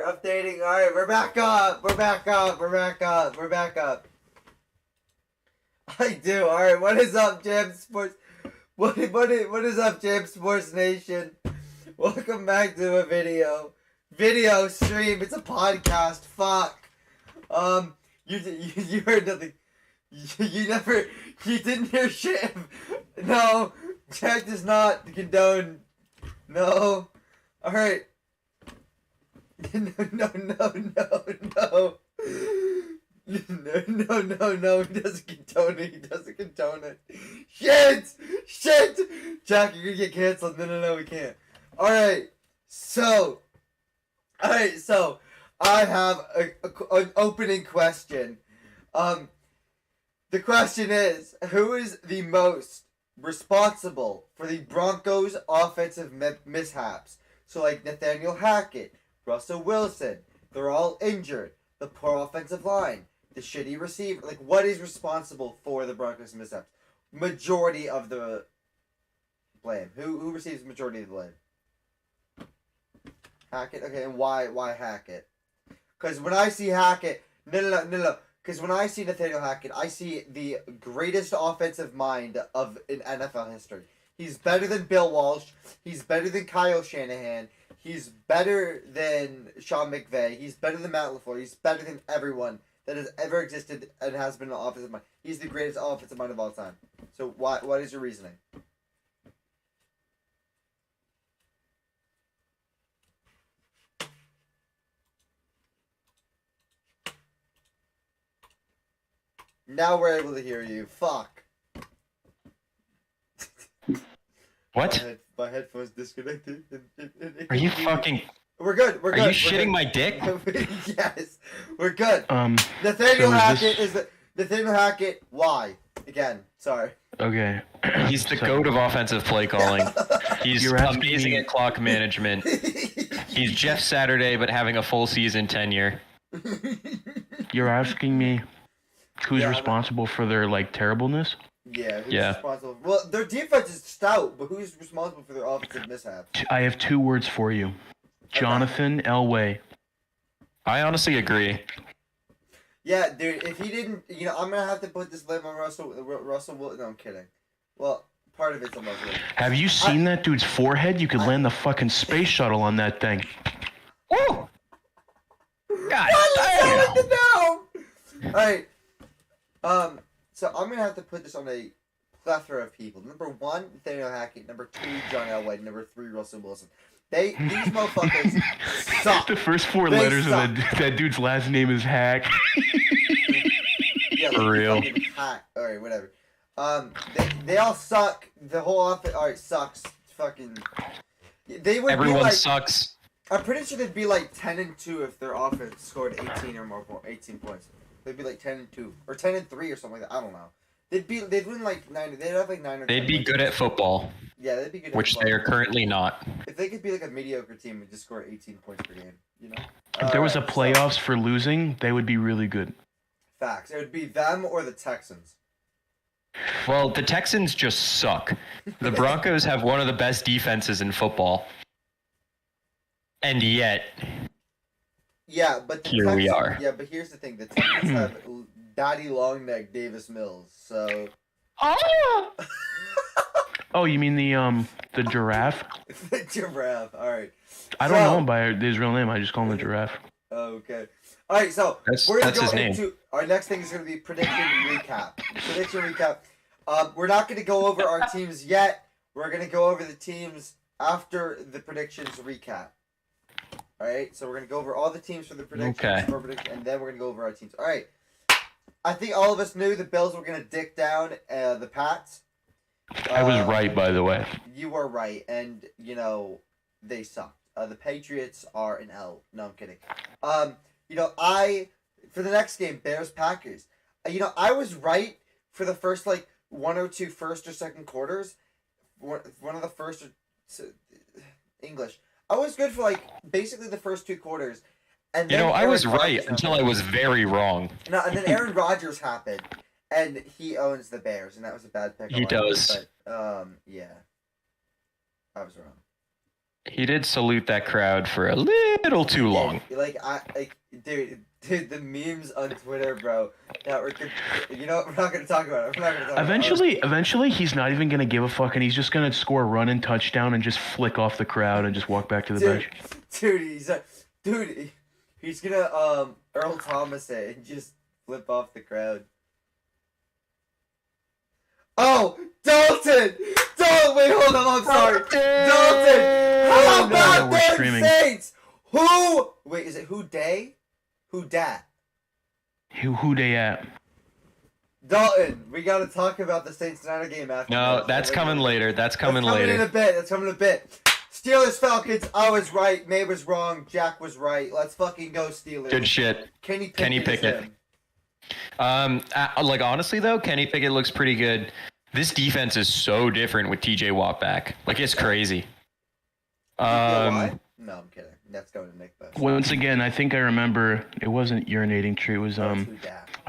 updating. All right, we're back up. We're back up. We're back up. We're back up. I do. All right, what is up, JAMSports? What is up, JAMSports Nation? Welcome back to a video stream. It's a podcast. Fuck. You heard nothing. You didn't hear shit. No, Jack does not condone. No. All right. No, he doesn't condone it. Shit! Jack, you're gonna get canceled. No, we can't. Alright, so I have an opening question. The question is, who is the most responsible for the Broncos' offensive mishaps? So, like, Nathaniel Hackett, Russell Wilson, they're all injured. The poor offensive line, the shitty receiver. Like, what is responsible for the Broncos' mishaps? Majority of the blame. Who receives the majority of the blame? Hackett? Okay, and why Hackett? Because when I see Hackett... No. Because when I see Nathaniel Hackett, I see the greatest offensive mind in NFL history. He's better than Bill Walsh. He's better than Kyle Shanahan. He's better than Sean McVay. He's better than Matt LaFleur. He's better than everyone that has ever existed and has been an offensive mind. He's the greatest offensive mind of all time. So what is your reasoning? Now we're able to hear you. Fuck. What? My headphones disconnected. Are you fucking... We're good. Are you shitting my dick? Yes. We're good. Nathaniel Hackett, why? Again, sorry. Okay. He's the goat of offensive play calling. He's amazing me... at clock management. He's Jeff Saturday, but having a full season tenure. You're asking me who's responsible for their, like, terribleness? Yeah, who's responsible? Well, their defense is stout, but who's responsible for their offensive mishaps? I have two words for you. Jonathan Elway. I honestly agree. Yeah, dude, if he didn't... I'm going to have to put this blame on Russell Wilson. No, I'm kidding. Well, part of it's on Russell Wilson. Have you seen that dude's forehead? You could land the fucking space shuttle on that thing. Oh! God damn! Alright. So I'm gonna have to put this on a plethora of people. Number 1, Nathaniel Hackett. Number 2, John Elway. Number 3, Russell Wilson. These motherfuckers suck. The first 4 letters of that dude's last name is Hack. Yeah, for real. Hack. Alright, whatever. They all suck. The whole offense. Alright, sucks. Fucking. Everyone sucks. I'm pretty sure they'd be like 10-2 if their offense scored 18 points. They'd be like 10-2 or 10-3 or something like that. I don't know. They'd win like 9. They'd have like 9 or 10. They'd be good at football. Yeah, they'd be good. Which they are currently not. If they could be like a mediocre team and just score 18 points per game, If there was a playoffs for losing, they would be really good. Facts. It would be them or the Texans. Well, the Texans just suck. The Broncos have one of the best defenses in football. And yet... Yeah, but here we are. Yeah, but here's the thing: the Texans have Daddy Longneck Davis Mills. So. Oh, you mean the giraffe? The giraffe. All right. I don't know him by his real name. I just call him the giraffe. Okay. All right. So we're gonna go into our next thing is gonna be prediction recap. We're not gonna go over our teams yet. We're gonna go over the teams after the predictions recap. Alright, so we're going to go over all the teams for the predictions, and then we're going to go over our teams. Alright, I think all of us knew the Bills were going to dick down the Pats. I was right, by the way. You were right, and, they sucked. The Patriots are an L. No, I'm kidding. For the next game, Bears-Packers, I was right for the first, one or two first or second quarters. One of the first... English. I was good for basically the first 2 quarters, and then I was right until I was very wrong. No, and then Aaron Rodgers happened, and he owns the Bears, and that was a bad pick. He does. But yeah, I was wrong. He did salute that crowd for a little too long. Dude, the memes on Twitter, bro, that were, you know what, we're not gonna talk about it. We're not gonna talk Eventually, he's not even gonna give a fuck, and he's just gonna score a running touchdown and just flick off the crowd and just walk back to the bench. He's gonna Earl Thomas it and just flip off the crowd. Oh, Dalton! Wait, hold on, I'm sorry. Dalton! How about them Saints? Wait, is it who day? Who dat? Who they at? Dalton, we gotta talk about the Saints Niner game after. No, that's coming later. That's coming later. That's coming in a bit. Steelers Falcons, I was right, May was wrong, Jack was right. Let's fucking go Steelers. Good shit. Kenny Pickett. Like honestly though, Kenny Pickett looks pretty good. This defense is so different with TJ Watt back. Like it's crazy. No, I'm kidding. That's going to Nick Bush. Once again, I think I remember it wasn't urinating tree. It was I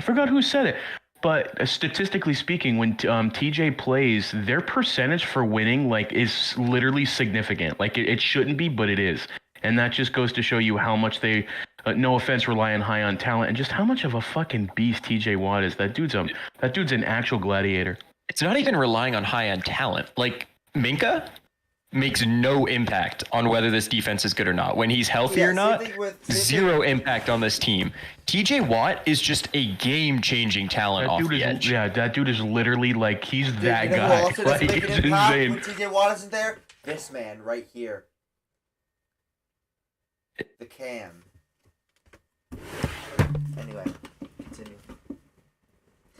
forgot who said it. But statistically speaking, when TJ plays, their percentage for winning is literally significant. Like it shouldn't be, but it is, and that just goes to show you how much they, no offense, relying high on talent, and just how much of a fucking beast TJ Watt is. That dude's an actual gladiator. It's not even relying on high end talent. Like Minka makes no impact on whether this defense is good or not. When he's healthy or not, zero impact on this team. TJ Watt is just a game-changing talent off the edge. Yeah, that dude is literally he's that guy. It's insane. When TJ Watt isn't there, this man right here. The Cam. Anyway, continue.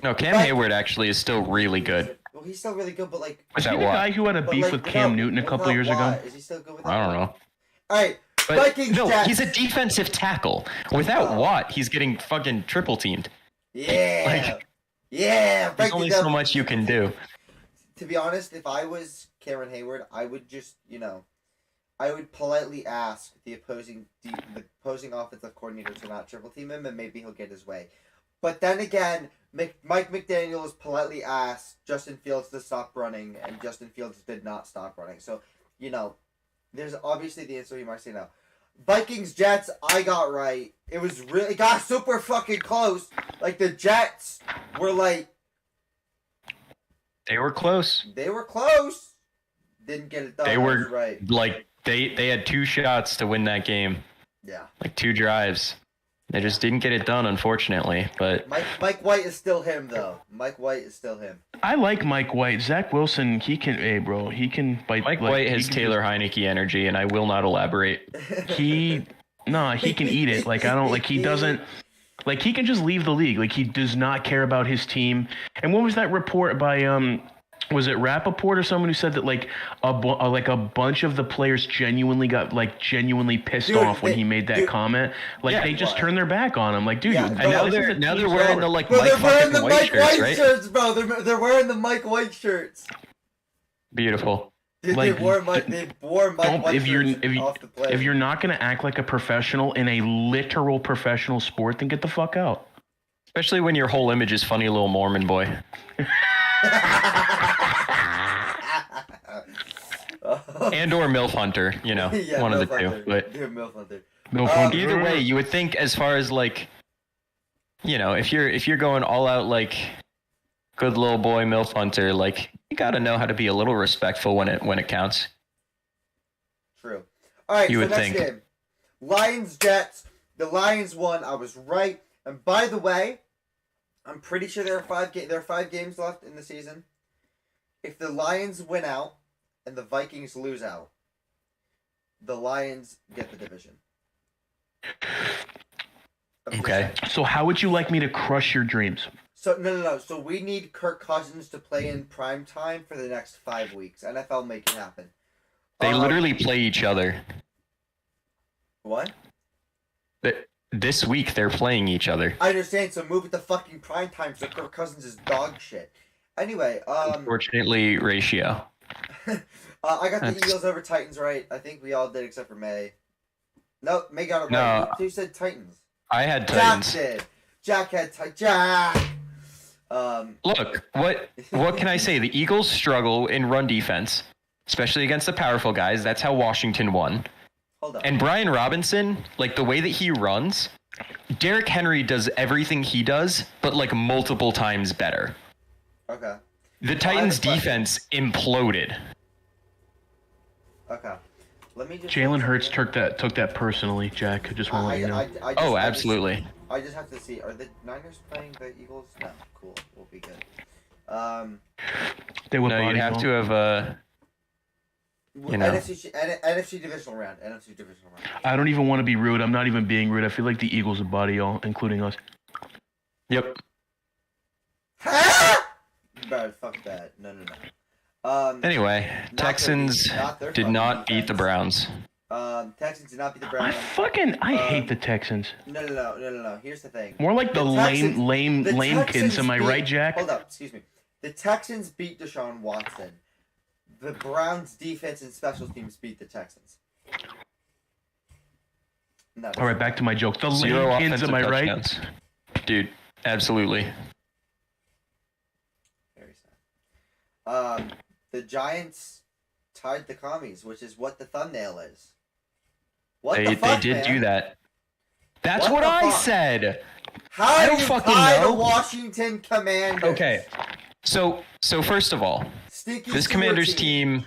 No, Cam Hayward actually is still really good. Well, he's still really good, but was he the guy who had a beef with Cam Newton a couple years ago? Is he still good with that? I don't know. All right, Vikings. No, he's a defensive tackle. Without Watt, he's getting fucking triple teamed. Yeah. There's only so much you can do. To be honest, if I was Cameron Hayward, I would just, I would politely ask the opposing offensive coordinator to not triple team him, and maybe he'll get his way. But then again, Mike McDaniels politely asked Justin Fields to stop running, and Justin Fields did not stop running. So, there's obviously the answer you might say no. Vikings, Jets, I got right. It got super fucking close. The Jets were They were close. Didn't get it done. They were right. They had 2 shots to win that game. Yeah. 2 drives. They just didn't get it done, unfortunately. But Mike White is still him, though. I like Mike White. Zach Wilson, he can bite. Mike White has Taylor Heineke energy, and I will not elaborate. He can eat it. He doesn't. He can just leave the league. He does not care about his team. And what was that report by was it Rappaport or someone who said that a bunch of the players genuinely got genuinely pissed off when he made that comment? They just turned their back on him. Dude, and now they're wearing the Mike fucking White shirts, right? Shirts, bro. They're wearing the Mike White shirts. Beautiful. Dude, they wore Mike White shirts off the play. If you're not gonna act like a professional in a literal professional sport, then get the fuck out. Especially when your whole image is funny little Mormon boy. And or MILF Hunter, one of the two. But MILF Hunter. Either way, you would think as far as if you're going all out good little boy MILF Hunter, you gotta know how to be a little respectful when it counts. True. All right, you so would next think. Game. Lions Jets. The Lions won. I was right. And by the way, I'm pretty sure there are 5 games left in the season. If the Lions win out and the Vikings lose out, the Lions get the division. Okay. So how would you like me to crush your dreams? So no. So we need Kirk Cousins to play in prime time for the next 5 weeks. NFL make it happen. They literally play each other. What? This week they're playing each other. I understand. So move it to fucking prime time. So Kirk Cousins is dog shit. Anyway, unfortunately, ratio. I got the Eagles over Titans right. I think we all did except for May. No, May got it right. Who said Titans? I had Titans. Jack did. Jack had Jack. Look, what can I say? The Eagles struggle in run defense. especially against the powerful guys. That's how Washington won. Hold up. And Brian Robinson, like the way that he runs, Derrick Henry does everything he does, but like multiple times better. Okay. The Titans' defense imploded. Okay. Let me just. Jalen Hurts took that personally, Jack. I just want to let you know. Absolutely. I just have to see. Are the Niners playing the Eagles? No. Cool. We'll be good. They would. No, you'd have to have NFC divisional round. I don't even want to be rude. I'm not even being rude. I feel like the Eagles would body y'all, including us. Yep. Bro, fuck that. No. Anyway, Texans did not beat the Browns. Texans did not beat the Browns. I hate the Texans. No. Here's the thing. More like the lamekins. Am I right, Jack? Hold up. Excuse me. The Texans beat Deshaun Watson. The Browns' defense and special teams beat the Texans. All right, back to my joke. The Zero lamekins. Am I touchdowns. Right? Dude, absolutely. Very sad. The Giants tied the Commies, which is what the thumbnail is. They did do that. That's what I said. How do you tie the Washington Commanders? Okay. So first of all, this Commanders team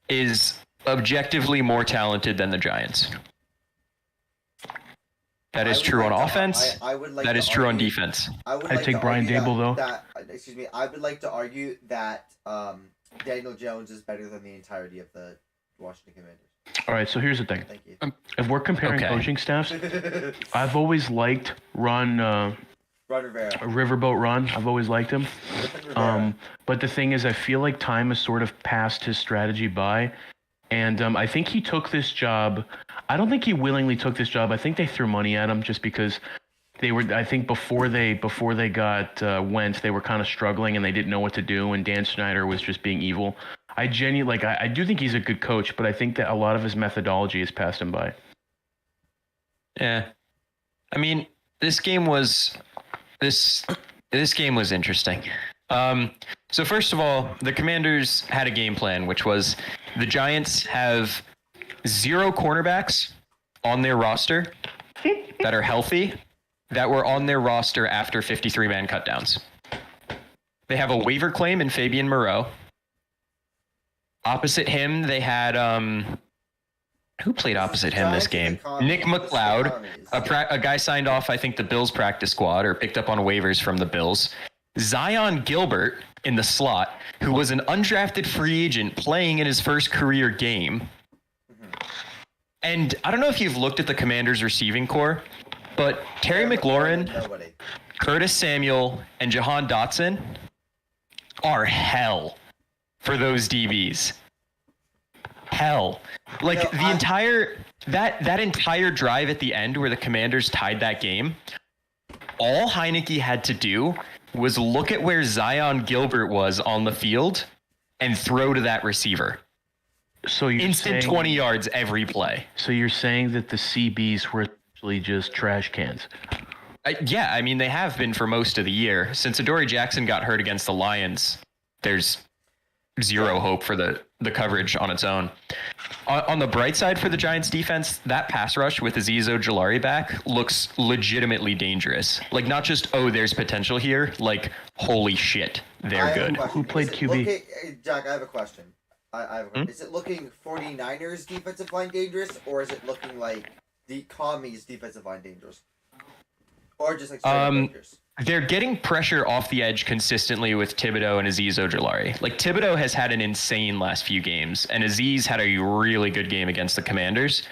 is objectively more talented than the Giants. That is true on offense. That is true on defense. I take Brian Dable though. I would like to argue that Daniel Jones is better than the entirety of the Washington Commanders. All right, so here's the thing. Thank you. If we're comparing coaching staffs, I've always liked Ron Rivera. Riverboat Ron. I've always liked him. But the thing is, I feel like time has sort of passed his strategy by. And I think he took this job. I don't think he willingly took this job. I think they threw money at him just because they were. I think before they got Wentz, they were kind of struggling and they didn't know what to do. And Dan Snyder was just being evil. I do think he's a good coach, but I think that a lot of his methodology has passed him by. Yeah, I mean, this game was interesting. So first of all, the Commanders had a game plan, which was the Giants have 0 cornerbacks on their roster that are healthy, that were on their roster after 53-man cutdowns. They have a waiver claim in Fabian Moreau. Opposite him, they had who played opposite him this game? Nick McLeod, a guy signed off, I think, the Bills practice squad or picked up on waivers from the Bills. Zion Gilbert in the slot, who was an undrafted free agent playing in his first career game. And I don't know if you've looked at the Commanders' receiving core, but Terry McLaurin, Curtis Samuel, and Jahan Dotson are hell for those DBs. Hell. Like the entire that entire drive at the end where the Commanders tied that game, all Heineke had to do was look at where Zion Gilbert was on the field and throw to that receiver. So you're instant 20 yards every play. So you're saying that the CBs were actually just trash cans? Yeah, I mean, they have been for most of the year. Since Adoree Jackson got hurt against the Lions, there's zero hope for the coverage on its own. On the bright side for the Giants defense, that pass rush with Azeez Ojulari back looks legitimately dangerous. Like, not just, oh, there's potential here. Like, holy shit, they're good. Who played QB? Jack, I have a question. Is it looking 49ers defensive line dangerous, or is it looking like the Commies defensive line dangerous? Or just like dangerous? They're getting pressure off the edge consistently with Thibodeau and Azeez Ojulari. Like, Thibodeau has had an insane last few games, and Azeez had a really good game against the Commanders.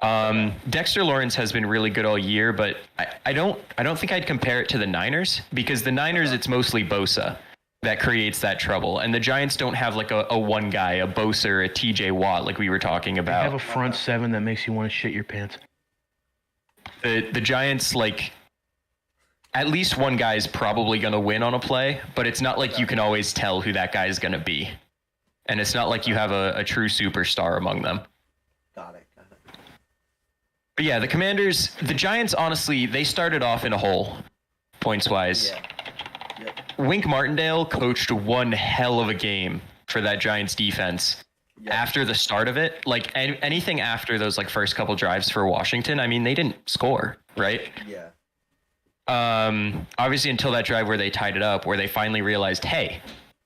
Dexter Lawrence has been really good all year, but I don't think I'd compare it to the Niners, because the Niners, it's mostly Bosa that creates that trouble, and the Giants don't have like a one guy, a Bosa or a TJ Watt like we were talking about. They have a front seven that makes you want to shit your pants. The Giants, like, at least one guy is probably going to win on a play, but it's not like you can always tell who that guy is going to be. And it's not like you have a true superstar among them. Got it. But yeah, the Giants, honestly, they started off in a hole, points-wise. Yeah. Yep. Wink Martindale coached one hell of a game for that Giants defense after the start of it. Like anything after those like first couple drives for Washington, I mean, they didn't score, right? Yeah. Obviously until that drive where they tied it up, where they finally realized, hey,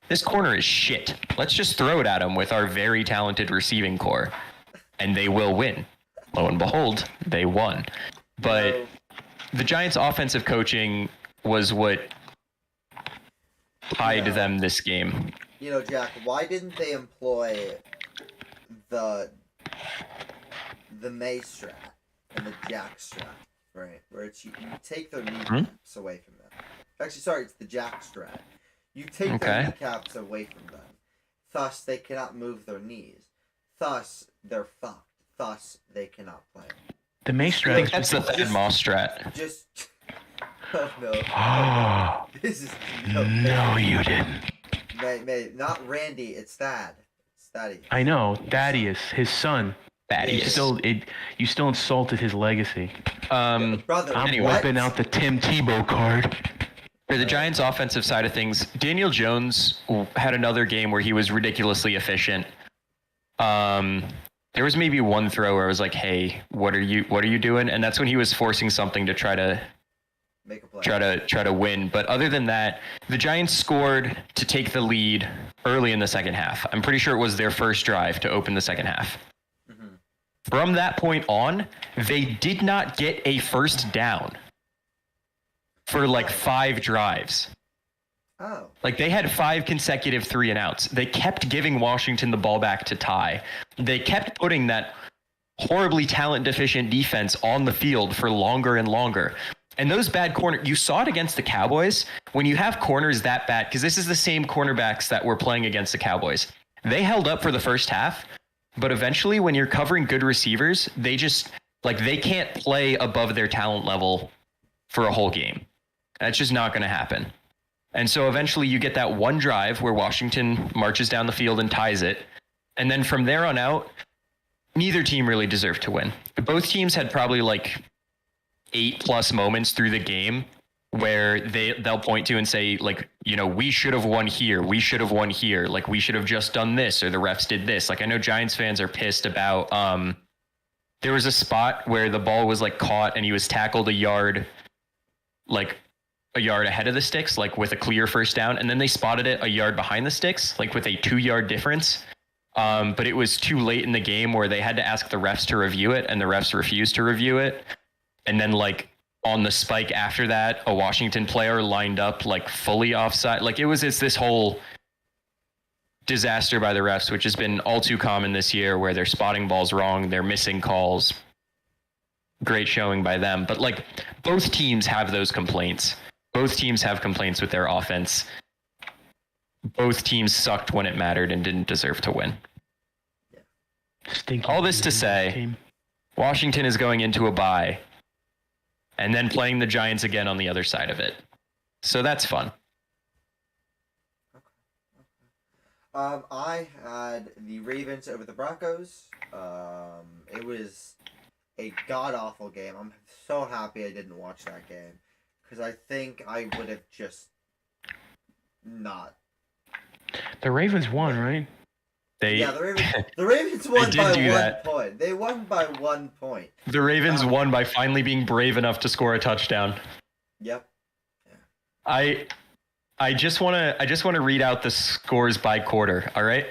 this corner is shit. Let's just throw it at them with our very talented receiving core, and they will win. Lo and behold, they won. But the Giants' offensive coaching was what tied them this game. You know, Jack, why didn't they employ the May strat and the Jack strat, right? Where it's you take their kneecaps away from them. Actually, sorry, it's the Jack strat. You take their kneecaps away from them. Thus, they cannot move their knees. Thus, they're fucked. Thus, they cannot play. The May strat. I think that's the Thad Moss strat. Just. Oh, no. This is. No, you didn't. May, not Randy, it's Thad. It's Thaddeus. I know, Thaddeus, his son. Thaddeus. You still insulted his legacy. Brother, I'm whipping out the Tim Tebow card. For the Giants' offensive side of things, Daniel Jones had another game where he was ridiculously efficient. There was maybe one throw where I was like, "Hey, what are you doing?" And that's when he was forcing something to try to make a play. Try to win. But other than that, the Giants scored to take the lead early in the second half. I'm pretty sure it was their first drive to open the second half. Mm-hmm. From that point on, they did not get a first down for like 5 drives. Oh. Like they had 5 consecutive 3-and-outs. They kept giving Washington the ball back to tie. They kept putting that horribly talent deficient defense on the field for longer and longer. And those bad corners, you saw it against the Cowboys. When you have corners that bad, because this is the same cornerbacks that were playing against the Cowboys. They held up for the first half, but eventually when you're covering good receivers, they just, like, they can't play above their talent level for a whole game. That's just not going to happen. And so eventually you get that one drive where Washington marches down the field and ties it. And then from there on out, neither team really deserved to win. Both teams had probably like 8+ moments through the game where they'll point to and say, like, you know, we should have won here. We should have won here. Like, we should have just done this, or the refs did this. Like, I know Giants fans are pissed about, there was a spot where the ball was like caught and he was tackled a yard ahead of the sticks, like with a clear first down. And then they spotted it a yard behind the sticks, like with a 2-yard difference. But it was too late in the game where they had to ask the refs to review it, and the refs refused to review it. And then, like, on the spike after that, a Washington player lined up, like, fully offside. Like, it's this whole disaster by the refs, which has been all too common this year, where they're spotting balls wrong, they're missing calls. Great showing by them. But, like, both teams have those complaints. Both teams have complaints with their offense. Both teams sucked when it mattered and didn't deserve to win. All this to say, Washington is going into a bye and then playing the Giants again on the other side of it. So that's fun. I had the Ravens over the Broncos. It was a god-awful game. I'm so happy I didn't watch that game, because I think I would have just not. The Ravens won, right? The Ravens won by 1 point. They won by 1 point. The Ravens won by finally being brave enough to score a touchdown. Yep. Yeah. I just want to read out the scores by quarter, all right?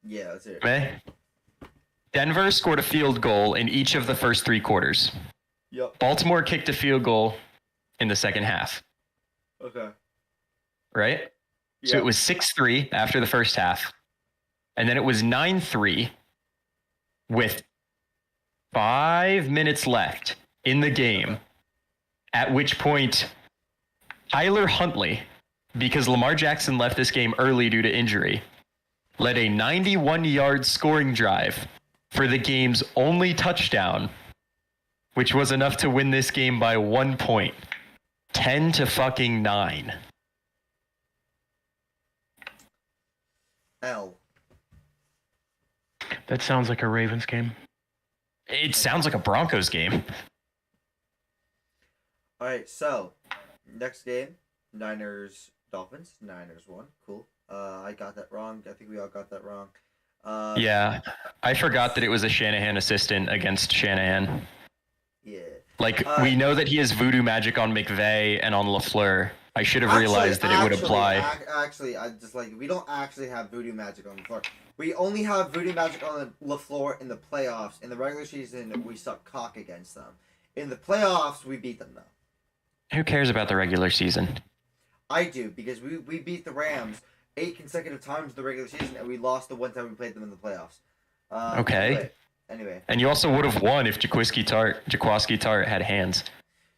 Yeah, that's it. Okay. Denver scored a field goal in each of the first 3 quarters. Yep. Baltimore kicked a field goal in the second half. Okay. Right? Yep. So it was 6-3 after the first half. And then it was 9-3 with 5 minutes left in the game, at which point Tyler Huntley, because Lamar Jackson left this game early due to injury, led a 91-yard scoring drive for the game's only touchdown, which was enough to win this game by 1 point, 10-9. L. That sounds like a Ravens game. It sounds like a Broncos game. All right, so next game, Niners Dolphins. Niners won. Cool. I got that wrong. I think we all got that wrong. Yeah, I forgot that it was a Shanahan assistant against Shanahan. Yeah. Like, we know that he has voodoo magic on McVay and on LaFleur. I should have realized that it would apply. Actually, I just we don't actually have voodoo magic on LaFleur. We only have voodoo magic on LaFleur in the playoffs. In the regular season, we suck cock against them. In the playoffs, we beat them, though. Who cares about the regular season? I do, because we beat the Rams 8 consecutive times in the regular season, and we lost the one time we played them in the playoffs. Okay. Anyway. And you also would have won if Jaquiski Tart had hands.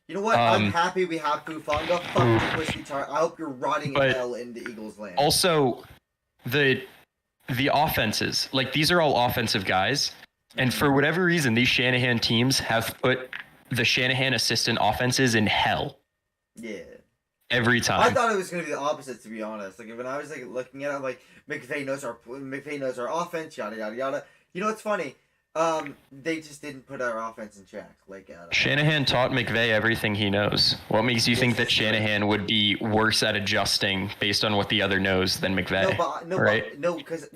You know what? I'm happy we have Fufanga. Fuck Jaquiski Tart. I hope you're rotting in hell in the Eagles' land. Also, the offenses, like, these are all offensive guys, and for whatever reason, these Shanahan teams have put the Shanahan assistant offenses in hell. Yeah. Every time. I thought it was going to be the opposite, to be honest. Like, when I was looking at it, I'm like, McVay knows our offense, yada yada yada. You know what's funny? They just didn't put our offense in check. Shanahan taught McVay everything he knows. What makes you think that Shanahan would be worse at adjusting based on what the other knows than McVay? Because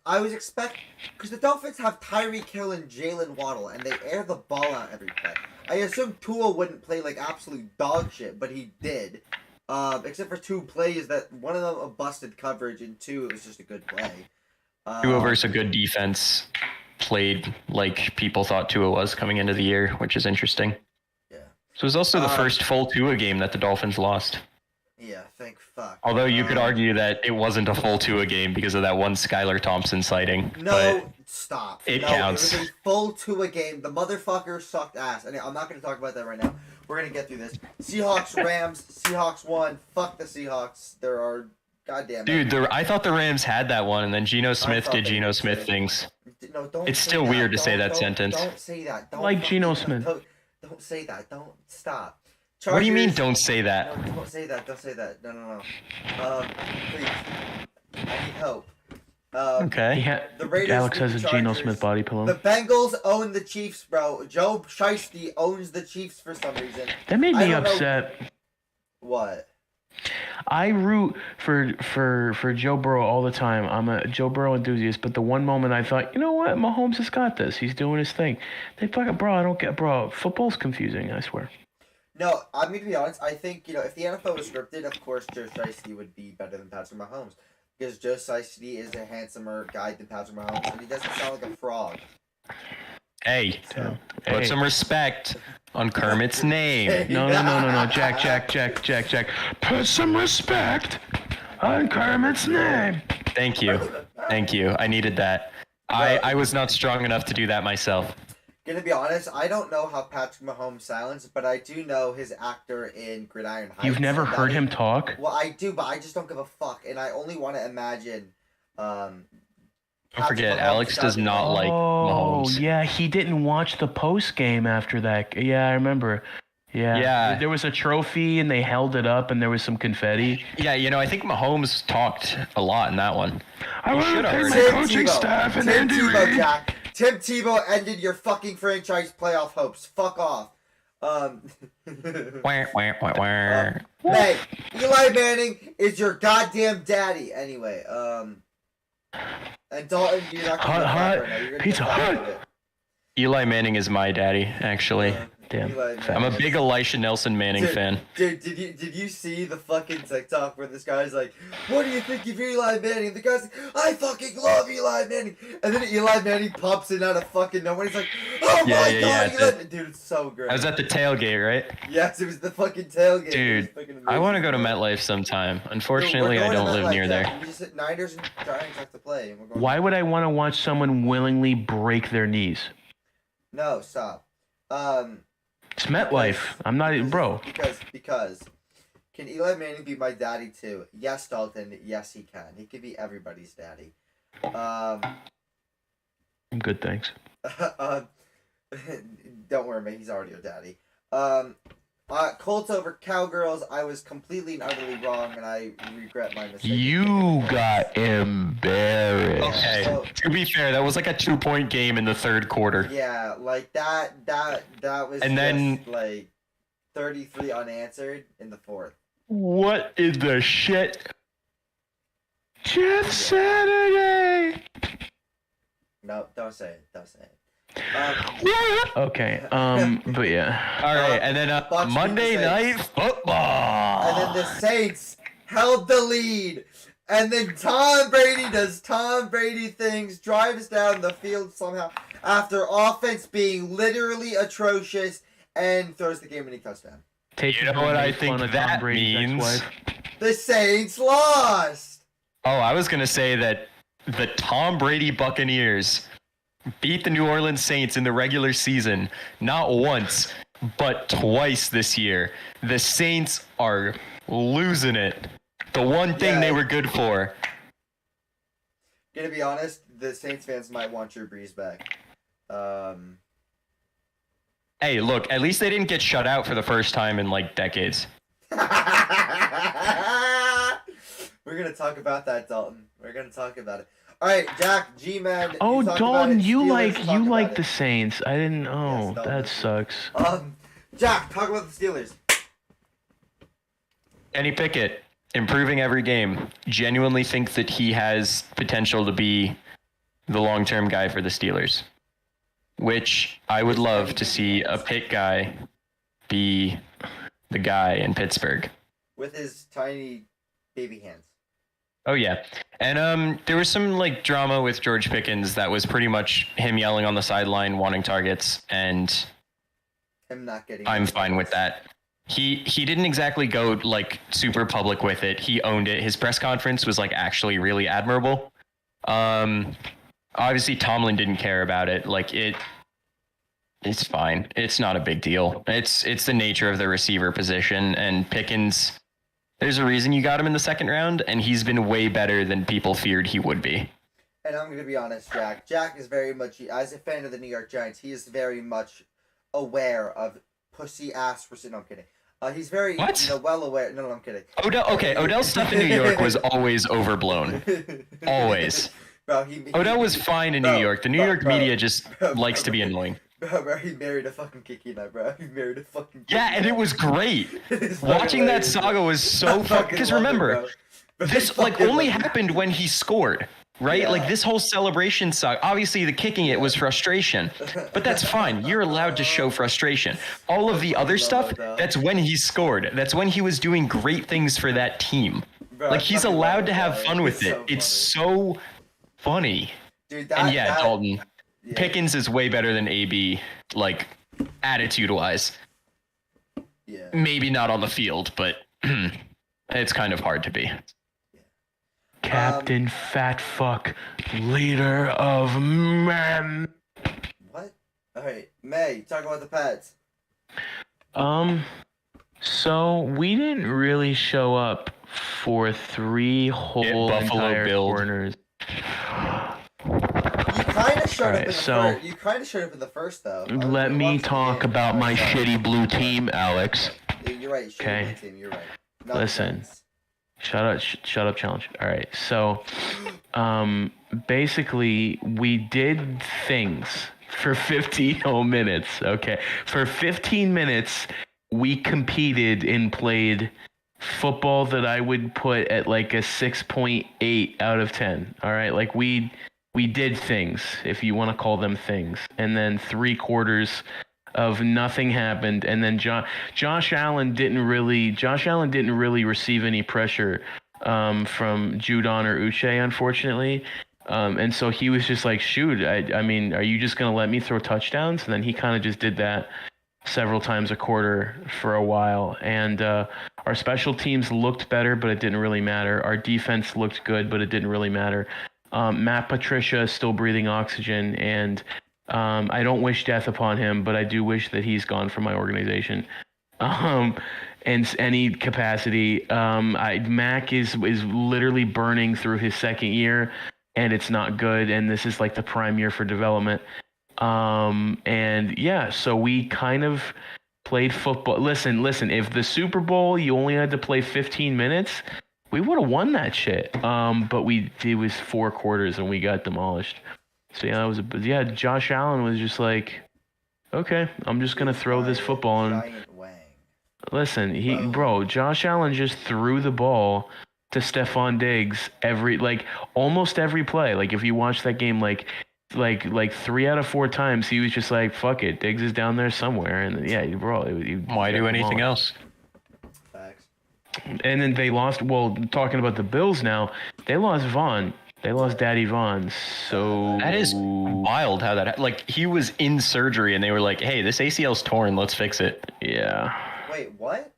I was because the Dolphins have Tyreek Hill and Jalen Waddle, and they air the ball out every play. I assumed Tua wouldn't play like absolute dog shit, but he did. Except for 2 plays that one of them a busted coverage, and 2 it was just a good play. Tua versus a good defense played like people thought Tua was coming into the year, which is interesting. Yeah. So it was also the first full Tua game that the Dolphins lost. Yeah, thank fuck. Although you could argue that it wasn't a full Tua game because of that one Skylar Thompson sighting. No, stop. It counts. It was a full Tua game. The motherfucker sucked ass. And I'm not going to talk about that right now. We're going to get through this. Seahawks, Rams. Seahawks won. Fuck the Seahawks. There are goddamn. Dude, I thought the Rams had that one, and then Geno Smith did Geno Smith things. No, don't. It's still weird to say that sentence. Don't say that. Don't like Geno Smith. Don't say that. Don't stop. Chargers, what do you mean? Don't say that. No, don't say that. Don't say that. No. Please. I need help. Okay. The Raiders. Alex has a Geno Smith body pillow. The Bengals own the Chiefs, bro. Joe Shiesty owns the Chiefs for some reason. That made me upset. What? I root for Joe Burrow all the time. I'm a Joe Burrow enthusiast, but the one moment I thought, you know what, Mahomes has got this. He's doing his thing. They fucking, I don't get, football's confusing, I swear. No, I'm going to be honest. I think, if the NFL was scripted, of course, Joe Shiesty would be better than Patrick Mahomes. Because Joe Shiesty is a handsomer guy than Patrick Mahomes, and he doesn't sound like a frog. Hey, put some respect on Kermit's name. No. Jack. Put some respect on Kermit's name. Thank you. I needed that. I was not strong enough to do that myself. Gonna be honest, I don't know how Patrick Mahomes sounds, but I do know his actor in Gridiron Heights. You've never heard him talk? Well, I do, but I just don't give a fuck, and I only want to imagine. Don't forget, Alex does not like Mahomes. Oh, yeah, he didn't watch the post game after that. Yeah, I remember. Yeah. There was a trophy, and they held it up, and there was some confetti. Yeah, I think Mahomes talked a lot in that one. I want to thank my coaching staff and Andy Reid. Jack. Tim Tebow ended your fucking franchise playoff hopes. Fuck off. Hey, Eli Manning is your goddamn daddy. Anyway, and Dalton, you're not going to Hut, right Pizza Hut. Eli Manning is my daddy, actually. Damn. I'm a big Elisha Nelson Manning fan. Dude, did you see the fucking TikTok where this guy's like, what do you think of Eli Manning? And the guy's like, I fucking love Eli Manning. And then Eli Manning pops in out of fucking nowhere. He's like, oh my god, Eli Manning. Dude, it's so great. I was at the tailgate, right? Yes, it was the fucking tailgate. Dude, I want to go to MetLife sometime. Unfortunately, I don't live near there. We just hit Niners and Giants have to play. And why would I want to watch someone willingly break their knees? No, stop. It's MetLife. I'm not even, bro. Because can Eli Manning be my daddy too? Yes, Dalton. Yes, he can. He could be everybody's daddy. I'm good, thanks. Don't worry, man. He's already your daddy. Colts over Cowgirls. I was completely and utterly wrong, and I regret my mistake. You got embarrassed. Okay. So, to be fair, that was like a 2-point game in the third quarter. Yeah, like that was and then like 33 unanswered in the fourth. What is the shit? Jeff Saturday. No, don't say it. Don't say it. Okay. But yeah. All right, and then Monday Night Football. And then the Saints held the lead. And then Tom Brady does Tom Brady things, drives down the field somehow after offense being literally atrocious and throws the game-winning touchdown. You know what I think that means? The Saints lost. Oh, I was going to say that the Tom Brady Buccaneers beat the New Orleans Saints in the regular season, not once, but twice this year. The Saints are losing it. The one thing they were good for. Gonna be honest, the Saints fans might want Drew Brees back. Hey, look, at least they didn't get shut out for the first time in, like, decades. We're gonna talk about that, Dalton. We're gonna talk about it. All right, Jack, G-Man. Oh, Dalton, you like the it. Saints. I didn't. Oh, yes, that sucks. Jack, talk about the Steelers. Kenny Pickett, improving every game. Genuinely think that he has potential to be the long-term guy for the Steelers, which I would love to see a Pitt guy be the guy in Pittsburgh. With his tiny baby hands. Oh, yeah. And there was some like drama with George Pickens that was pretty much him yelling on the sideline, wanting targets, and him not getting. I'm fine with that. He didn't exactly go like super public with it. He owned it. His press conference was like actually really admirable. Obviously Tomlin didn't care about it. Like it's fine. It's not a big deal. It's the nature of the receiver position, and Pickens, there's a reason you got him in the second round, and he's been way better than people feared he would be. And I'm going to be honest, Jack. Jack is very much, as a fan of the New York Giants, he is very much aware of pussy ass. No, I'm kidding. He's very well aware. No, I'm kidding. Odell's stuff in New York was always overblown. Always. Bro, Odell was fine in New York. The New York media just likes to be annoying. Bro, he married a fucking Kiki night, bro. He married a fucking Kiki and it was great. Watching that saga was so fun. Because remember, this like only happened when he scored, right? Yeah. Like this whole celebration saga. Obviously, the kicking it was frustration, but that's fine. You're allowed to show frustration. All of the other stuff, that's when he scored. That's when he was doing great things for that team. Bro, like he's allowed to have fun with it. It's so funny. Dude, Dalton. Yeah. Pickens is way better than AB, like, attitude-wise. Yeah. Maybe not on the field, but it's kind of hard to be. Captain Fat Fuck, leader of men. What? All right, May, talk about the Pats. So we didn't really show up for 3 whole entire corners. You kind of showed up in the first, though. Let me talk about my shitty blue team, Alex. You're right. Okay. Team. You're right. Listen. Shut up, challenge. All right. So, basically, we did things for 15 whole minutes. Okay. For 15 minutes, we competed and played football that I would put at like a 6.8 out of 10. All right. Like we did things, if you want to call them things. And then 3 quarters of nothing happened. And then Josh Allen didn't really receive any pressure from Judon or Uche, unfortunately. And so he was just like, shoot, I mean, are you just going to let me throw touchdowns? And then he kind of just did that several times a quarter for a while. And our special teams looked better, but it didn't really matter. Our defense looked good, but it didn't really matter. Matt Patricia is still breathing oxygen, and I don't wish death upon him, but I do wish that he's gone from my organization. In any capacity. Mac is literally burning through his second year, and it's not good, and this is like the prime year for development. And yeah, so we kind of played football. Listen, if the Super Bowl, you only had to play 15 minutes, we would have won that shit. But it was 4 quarters and we got demolished. So yeah, Josh Allen was just like, okay, I'm just gonna throw this football. And listen, Josh Allen just threw the ball to Stephon Diggs almost every play. Like if you watch that game, like 3 out of 4 times, he was just like, "Fuck it, Diggs is down there somewhere," and yeah, why do anything else? Facts. And then they lost. Well, talking about the Bills now, they lost Vaughn. They lost Daddy Vaughn. So that is wild. How that he was in surgery, and they were like, "Hey, this ACL's torn. Let's fix it." Yeah. Wait, what?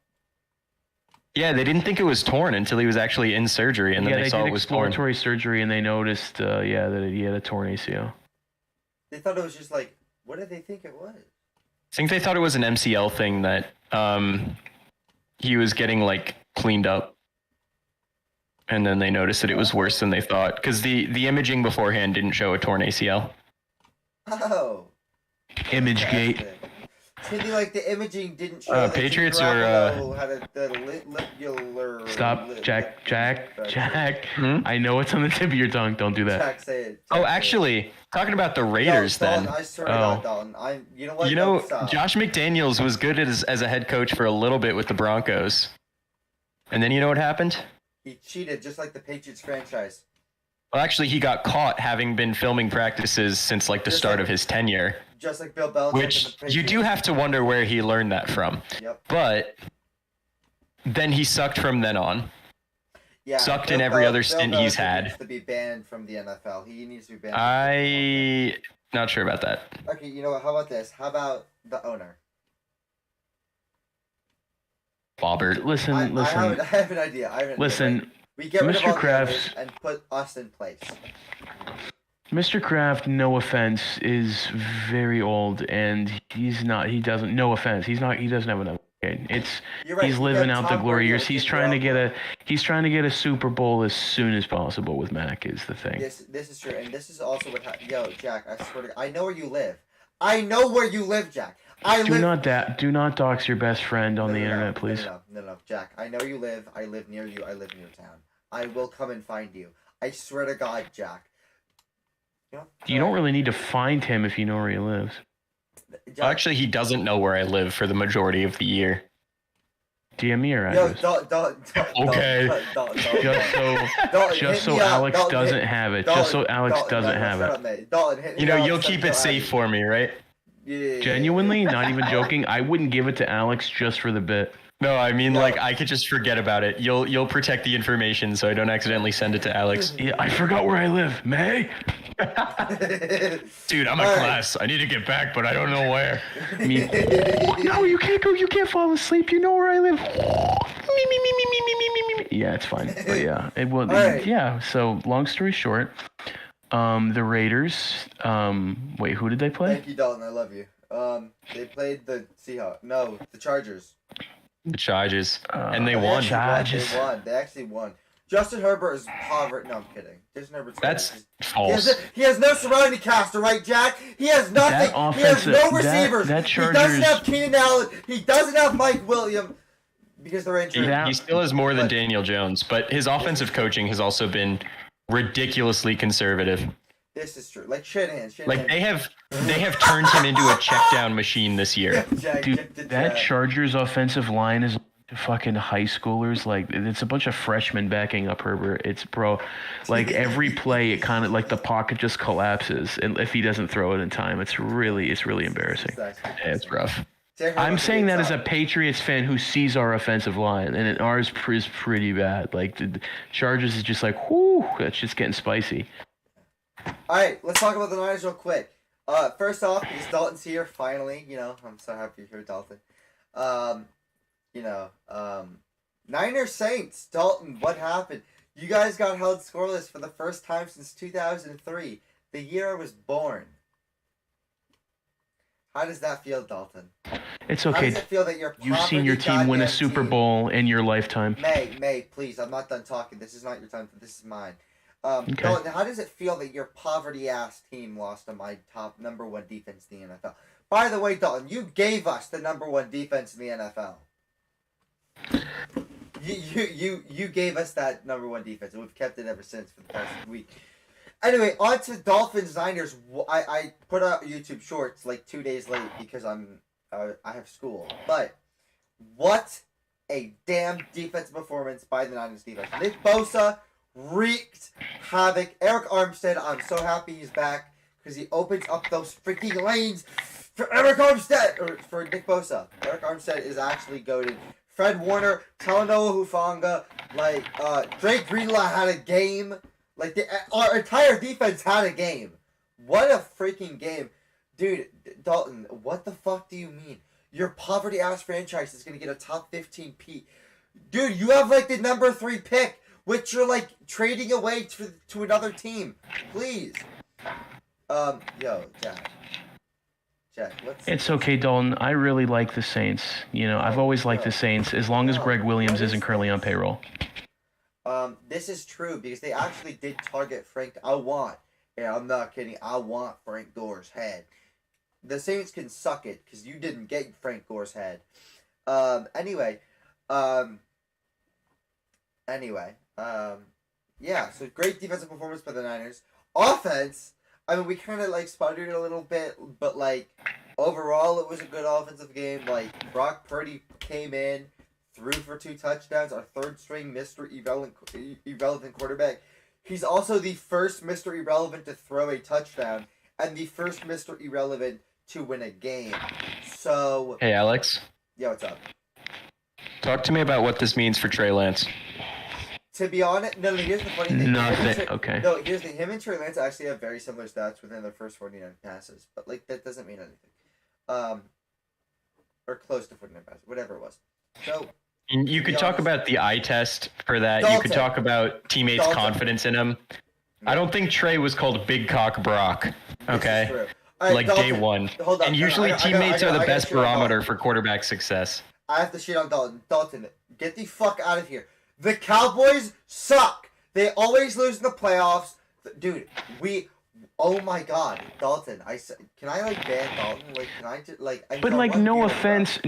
Yeah, they didn't think it was torn until he was actually in surgery, and then they saw it was torn. Exploratory surgery, and they noticed, that he had a torn ACL. They thought it was just like, what did they think it was? I think they thought it was an MCL thing that he was getting cleaned up, and then they noticed that it was worse than they thought because the imaging beforehand didn't show a torn ACL. Oh. Imagegate. Something like the imaging didn't show. Patriots had Stop, Jack. I know it's on the tip of your tongue. Don't do that. Jack, say it. Actually, talking about the Raiders, Dalton, then. I swear to God, Dalton. You know what? Josh McDaniels was good as a head coach for a little bit with the Broncos, and then you know what happened? He cheated, just like the Patriots franchise. Well, actually, he got caught having been filming practices since the start of his tenure. Just like Bill Belichick. Which you do have to wonder where he learned that from. Yep. But then he sucked from then on. Yeah. Sucked in every other stint he's had. He needs to be banned from the NFL. He needs to be banned. Not sure about that. Okay, you know what? How about this? How about the owner? Bobbert. Listen. I have an idea. Listen. We get rid Mr. of all Krafts, the and put us in place. Mr. Kraft, no offense, is very old, and he's not. He doesn't. No offense, he's not. He doesn't have enough. It's Right, he's living out the glory years. He's trying to get a Super Bowl as soon as possible with Mac. Is the thing. This is true, and this is also what. Yo, Jack, I swear to God, I know where you live. I know where you live, Jack. Do not dox your best friend on the internet, please. No, Jack. I know where you live. I live near you. I live in your town. I will come and find you. I swear to God, Jack. You don't really need to find him if you know where he lives. Well, actually, he doesn't know where I live for the majority of the year. DM me your address. Okay. Just so Alex doesn't have it. Just so Alex doesn't have it. You'll keep it safe for me, right? Yeah. Genuinely, not even joking. I wouldn't give it to Alex just for the bit. No, I mean, I could just forget about it. You'll protect the information so I don't accidentally send it to Alex. Yeah, I forgot where I live. May? Dude, I'm at class. I need to get back, but I don't know where. No, you can't go. You can't fall asleep. You know where I live. Yeah, it's fine. But yeah, it will. Right. Yeah. So, long story short, the Raiders. Wait, who did they play? Thank you, Dalton. I love you. They played the Seahawks. No, the Chargers. The Chargers. And they won. They won. They actually won. Justin Herbert is poverty. No, I'm kidding. Justin Herbert's That's false. He has no surrounding cast, all right, Jack? He has nothing. He has no receivers. He doesn't have Keenan Allen. He doesn't have Mike Williams because they're injured. He still has more than Daniel Jones, but his offensive coaching has also been ridiculously conservative. This is true. Like Shanahan. Like they have turned him into a check down machine this year. Dude, that Chargers offensive line is fucking high schoolers. Like it's a bunch of freshmen backing up Herbert. It's like every play it kind of like the pocket just collapses, and if he doesn't throw it in time, it's really embarrassing. Yeah, it's rough. I'm saying that as a Patriots fan who sees our offensive line, and ours is pretty bad. Like the Chargers is just like, whoo, it's just getting spicy. All right, let's talk about the Niners real quick. First off, because Dalton's here finally. I'm so happy you're here, Dalton. Niners Saints. Dalton, what happened? You guys got held scoreless for the first time since 2003, the year I was born. How does that feel, Dalton? It's okay. How does it feel that you've seen your team win a Super Bowl in your lifetime? May, please, I'm not done talking. This is not your time. This is mine. Okay. Dalton, how does it feel that your poverty-ass team lost to my top number one defense in the NFL? By the way, Dalton, you gave us the number one defense in the NFL. You gave us that number one defense, and we've kept it ever since for the past week. Anyway, on to Dolphins Niners. I put out YouTube shorts like 2 days late because I have school. But what a damn defensive performance by the Niners defense. Nick Bosa wreaked havoc. Eric Armstead, I'm so happy he's back because he opens up those freaking lanes for Eric Armstead, or for Nick Bosa. Eric Armstead is actually goated. Fred Warner, Talanoa Hufanga, Drake Greenlaw had a game. Our entire defense had a game. What a freaking game. Dude, Dalton, what the fuck do you mean? Your poverty-ass franchise is going to get a top 15 pick. Dude, you have, the number 3 pick, which you're, trading away to another team. Please. Yo, Jack, It's okay, Dalton. I really like the Saints. I've always liked the Saints, as long as Greg Williams isn't currently on payroll. This is true, because they actually did target Frank. I'm not kidding, I want Frank Gore's head. The Saints can suck it, because you didn't get Frank Gore's head. Yeah, so great defensive performance by the Niners. Offense, we kind of, sputtered a little bit, but, overall, it was a good offensive game. Brock Purdy came in, threw for 2 touchdowns, our third-string Mr. Irrelevant quarterback. He's also the first Mr. Irrelevant to throw a touchdown, and the first Mr. Irrelevant to win a game. So... Hey, Alex. Yeah, what's up? Talk to me about what this means for Trey Lance. To be honest, no, here's the funny thing. Nothing, okay. No, here's the him and Trey Lance actually have very similar stats within their first 49 passes, but, that doesn't mean anything. Or close to 49 passes, whatever it was. So... You could talk about the eye test for that. Dalton. You could talk about teammates' confidence in him. I don't think Trey was called Big Cock Brock. Okay, Right, Dalton, day one. Hold on, and usually teammates are the best barometer for quarterback success. I have to shit on Dalton. Dalton, get the fuck out of here. The Cowboys suck. They always lose in the playoffs. Dude, oh my god, Dalton. Can I ban Dalton? Can I just But no offense,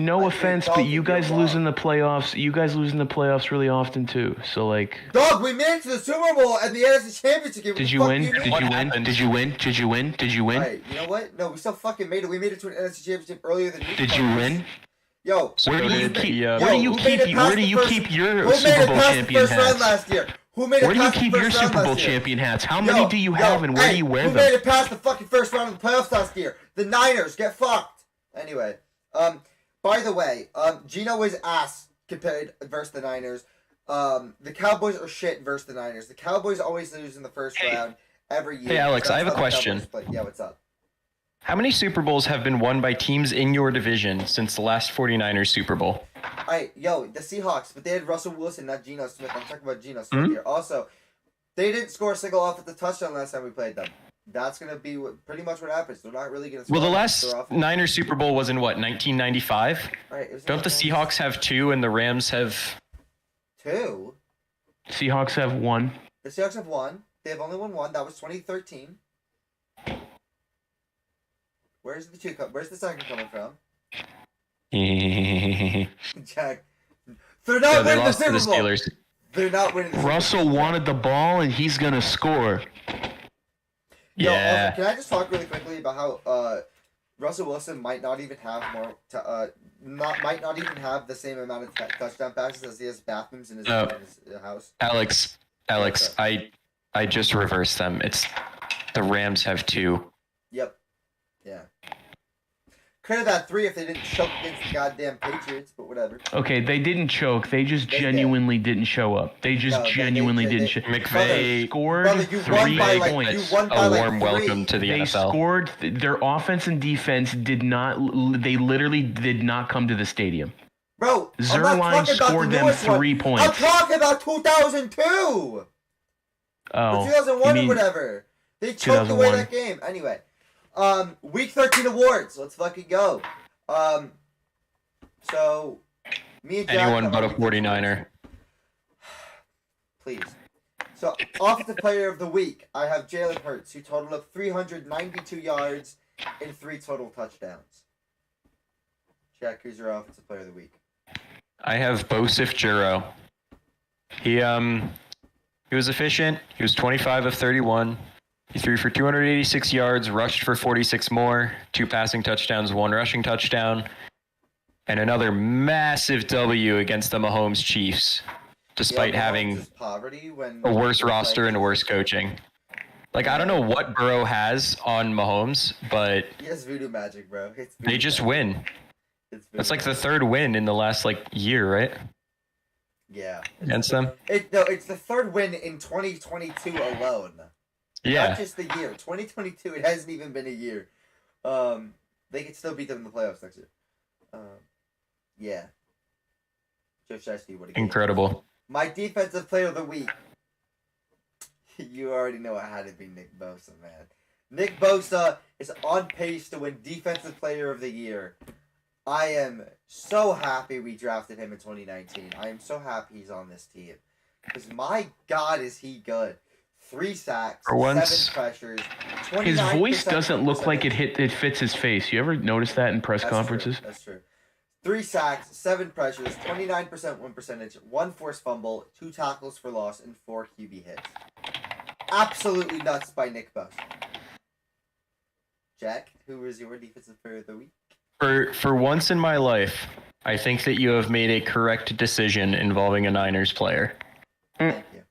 but you guys lose in the playoffs. You guys lose in the playoffs really often too. So Dog, we made it to the Super Bowl and the NFC Championship game. Did you win? Did you win? Right, you know what? No, we still fucking made it. We made it to an NFC Championship earlier than you. Did you win? Yo, where do you keep your Super Bowl champion hats? Last year? Where do you keep your Super Bowl champion hats? How many do you have, and where do you wear them? Who made it past the fucking first round of the playoffs last year? The Niners. Get fucked. Anyway, by the way, Gino is ass compared versus the Niners. The Cowboys are shit versus the Niners. The Cowboys always lose in the first round every year. Hey, Alex, I have a question. Yeah, what's up? How many Super Bowls have been won by teams in your division since the last 49ers Super Bowl? Alright, the Seahawks, but they had Russell Wilson, not Geno Smith. I'm talking about Geno Smith here. Also, they didn't score a single offensive touchdown last time we played them. That's going to be pretty much what happens. They're not really going to score. Well, the last Niners Super Bowl was in, 1995? Right, Don't the Seahawks have 2 and the Rams have... 2? Seahawks have 1. The Seahawks have 1. They have only won 1. That was 2013. Where's the second coming from? Jack. They're not winning the Super Bowl. Steelers. They're not winning the Super Bowl. Russell wanted the ball, and he's going to score. Yeah. Also, can I just talk really quickly about how Russell Wilson might not even have might not even have the same amount of touchdown passes as he has bathrooms in his house? Alex, I just reversed them. It's the Rams have 2. Yep. Yeah. Could have had 3 if they didn't choke against the goddamn Patriots, but whatever. Okay, they didn't choke. They just genuinely didn't show up. They just genuinely didn't show up. McVay scored 3 points. A warm welcome to the NFL. They scored. Their offense and defense did not. They literally did not come to the stadium. Bro, Zerline scored them 3 points. I'm talking about 2002. Oh, or 2001 or whatever. They choked away that game. Anyway. Week 13 awards. Let's fucking go. So, me and Jack... Anyone but a 49er. Please. So, Offensive Player of the Week, I have Jalen Hurts, who totaled up 392 yards and 3 total touchdowns. Jack, who's your Offensive Player of the Week? I have Bosif Juro. He was efficient. He was 25 of 31. He threw for 286 yards, rushed for 46 more, 2 passing touchdowns, 1 rushing touchdown. and another massive W against the Mahomes Chiefs, despite having poverty a worse roster and worse coaching. Like, I don't know what Burrow has on Mahomes, but he has voodoo magic, bro. They just win. It's like the third win in the last year, right? Yeah. Against them? It's the third win in 2022 alone. Yeah. Not just the year. 2022, it hasn't even been a year. They could still beat them in the playoffs next year. Yeah. Joe Shiesty, what a game. Incredible. My defensive player of the week. You already know it had to be Nick Bosa, man. Nick Bosa is on pace to win Defensive Player of the Year. I am so happy we drafted him in 2019. I am so happy he's on this team. Because my God, is he good. 3 sacks, 7 pressures, 29%. His voice doesn't look like it fits his face. You ever notice that in press conferences? That's true. 3 sacks, 7 pressures, 29% win percentage, 1 forced fumble, 2 tackles for loss, and 4 QB hits. Absolutely nuts by Nick Bosa. Jack, who was your defensive player of the week? For once in my life, I think that you have made a correct decision involving a Niners player. Thank you.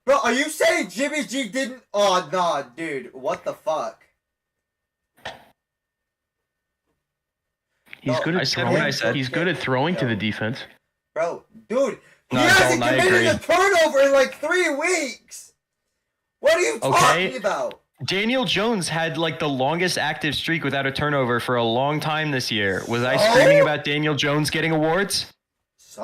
Bro, are you saying Jimmy G didn't? Oh, nah, dude. What the fuck? He's good at throwing. He's good at throwing to the defense. Bro, dude, he hasn't committed a turnover in 3 weeks. What are you talking about? Daniel Jones had the longest active streak without a turnover for a long time this year. Was I screaming about Daniel Jones getting awards? So?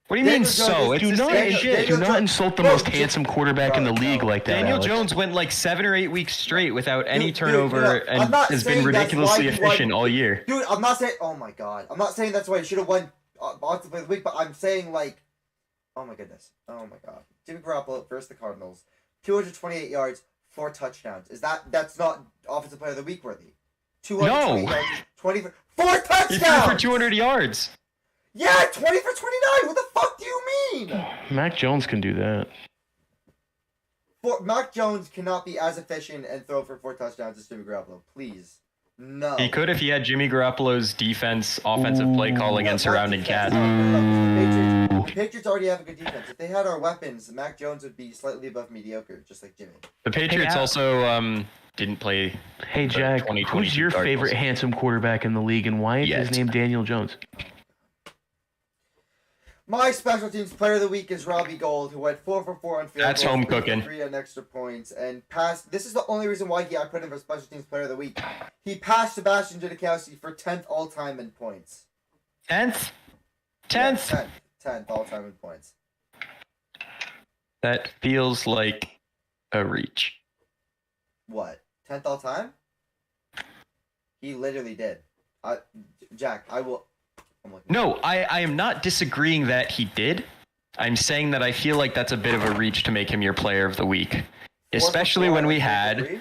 What do you mean, so? Do not insult the most handsome quarterback in the league like that. Daniel Jones went 7 or 8 weeks straight without any turnover and has been ridiculously efficient all year. Dude, I'm not saying... Oh, my God. I'm not saying that's why he should have won Offensive Player of the Week, but I'm saying, Oh, my goodness. Oh, my God. Jimmy Garoppolo versus the Cardinals. 228 yards, 4 touchdowns. That's not Offensive Player of the Week worthy? 220 yards, 4 touchdowns! He threw for 200 yards. Yeah, 20 for 29. What the fuck do you mean? Mac Jones can do that. Mac Jones cannot be as efficient and throw for 4 touchdowns as Jimmy Garoppolo. Please. No. He could if he had Jimmy Garoppolo's offensive play calling and surrounding cast. The Patriots already have a good defense. If they had our weapons, Mac Jones would be slightly above mediocre, just like Jimmy. The Patriots also didn't play. Hey, Jack, who's your favorite handsome quarterback in the league, and why is his name Daniel Jones? My special teams player of the week is Robbie Gould, who went 4 for 4 on field goals. That's home cooking. 3 on extra points and passed. This is the only reason why I put him for special teams player of the week. He passed Sebastian Janikowski for 10th all time in points. 10th? 10th? Yeah, 10th all time in points. That feels like a reach. What? 10th all time? He literally did. Jack, I will. No, I am not disagreeing that he did. I'm saying that I feel like that's a bit of a reach to make him your player of the week. Especially when we had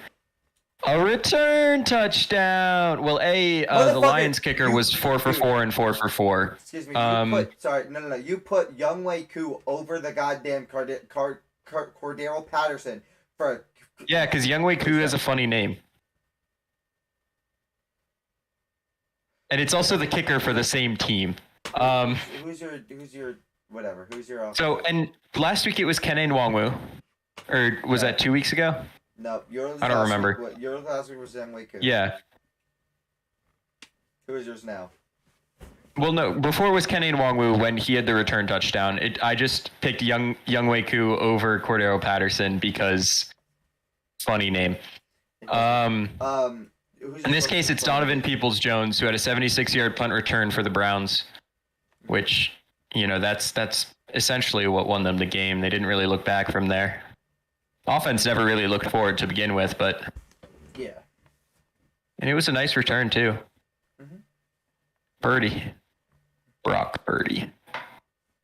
a return touchdown. Well, the Lions kicker was 4 for 4 and 4 for 4. Excuse me. You put Younghoe Koo over the goddamn Cordero Patterson for. Yeah, because Younghoe Koo is a funny name. And it's also the kicker for the same team. Who's your whatever? Who's your So, and last week it was Kene Nwangwu. Or was that 2 weeks ago? No, I don't remember. Yours last week was Younghoe Koo. Yeah. Who is yours now? Well, no, before it was Kene Nwangwu when he had the return touchdown. I just picked Younghoe Koo over Cordero Patterson because funny name. In this case, it's Donovan Peoples-Jones, who had a 76-yard punt return for the Browns, which, that's essentially what won them the game. They didn't really look back from there. Offense never really looked forward to begin with, but... Yeah. And it was a nice return, too. Mm-hmm. Purdy. Brock Purdy.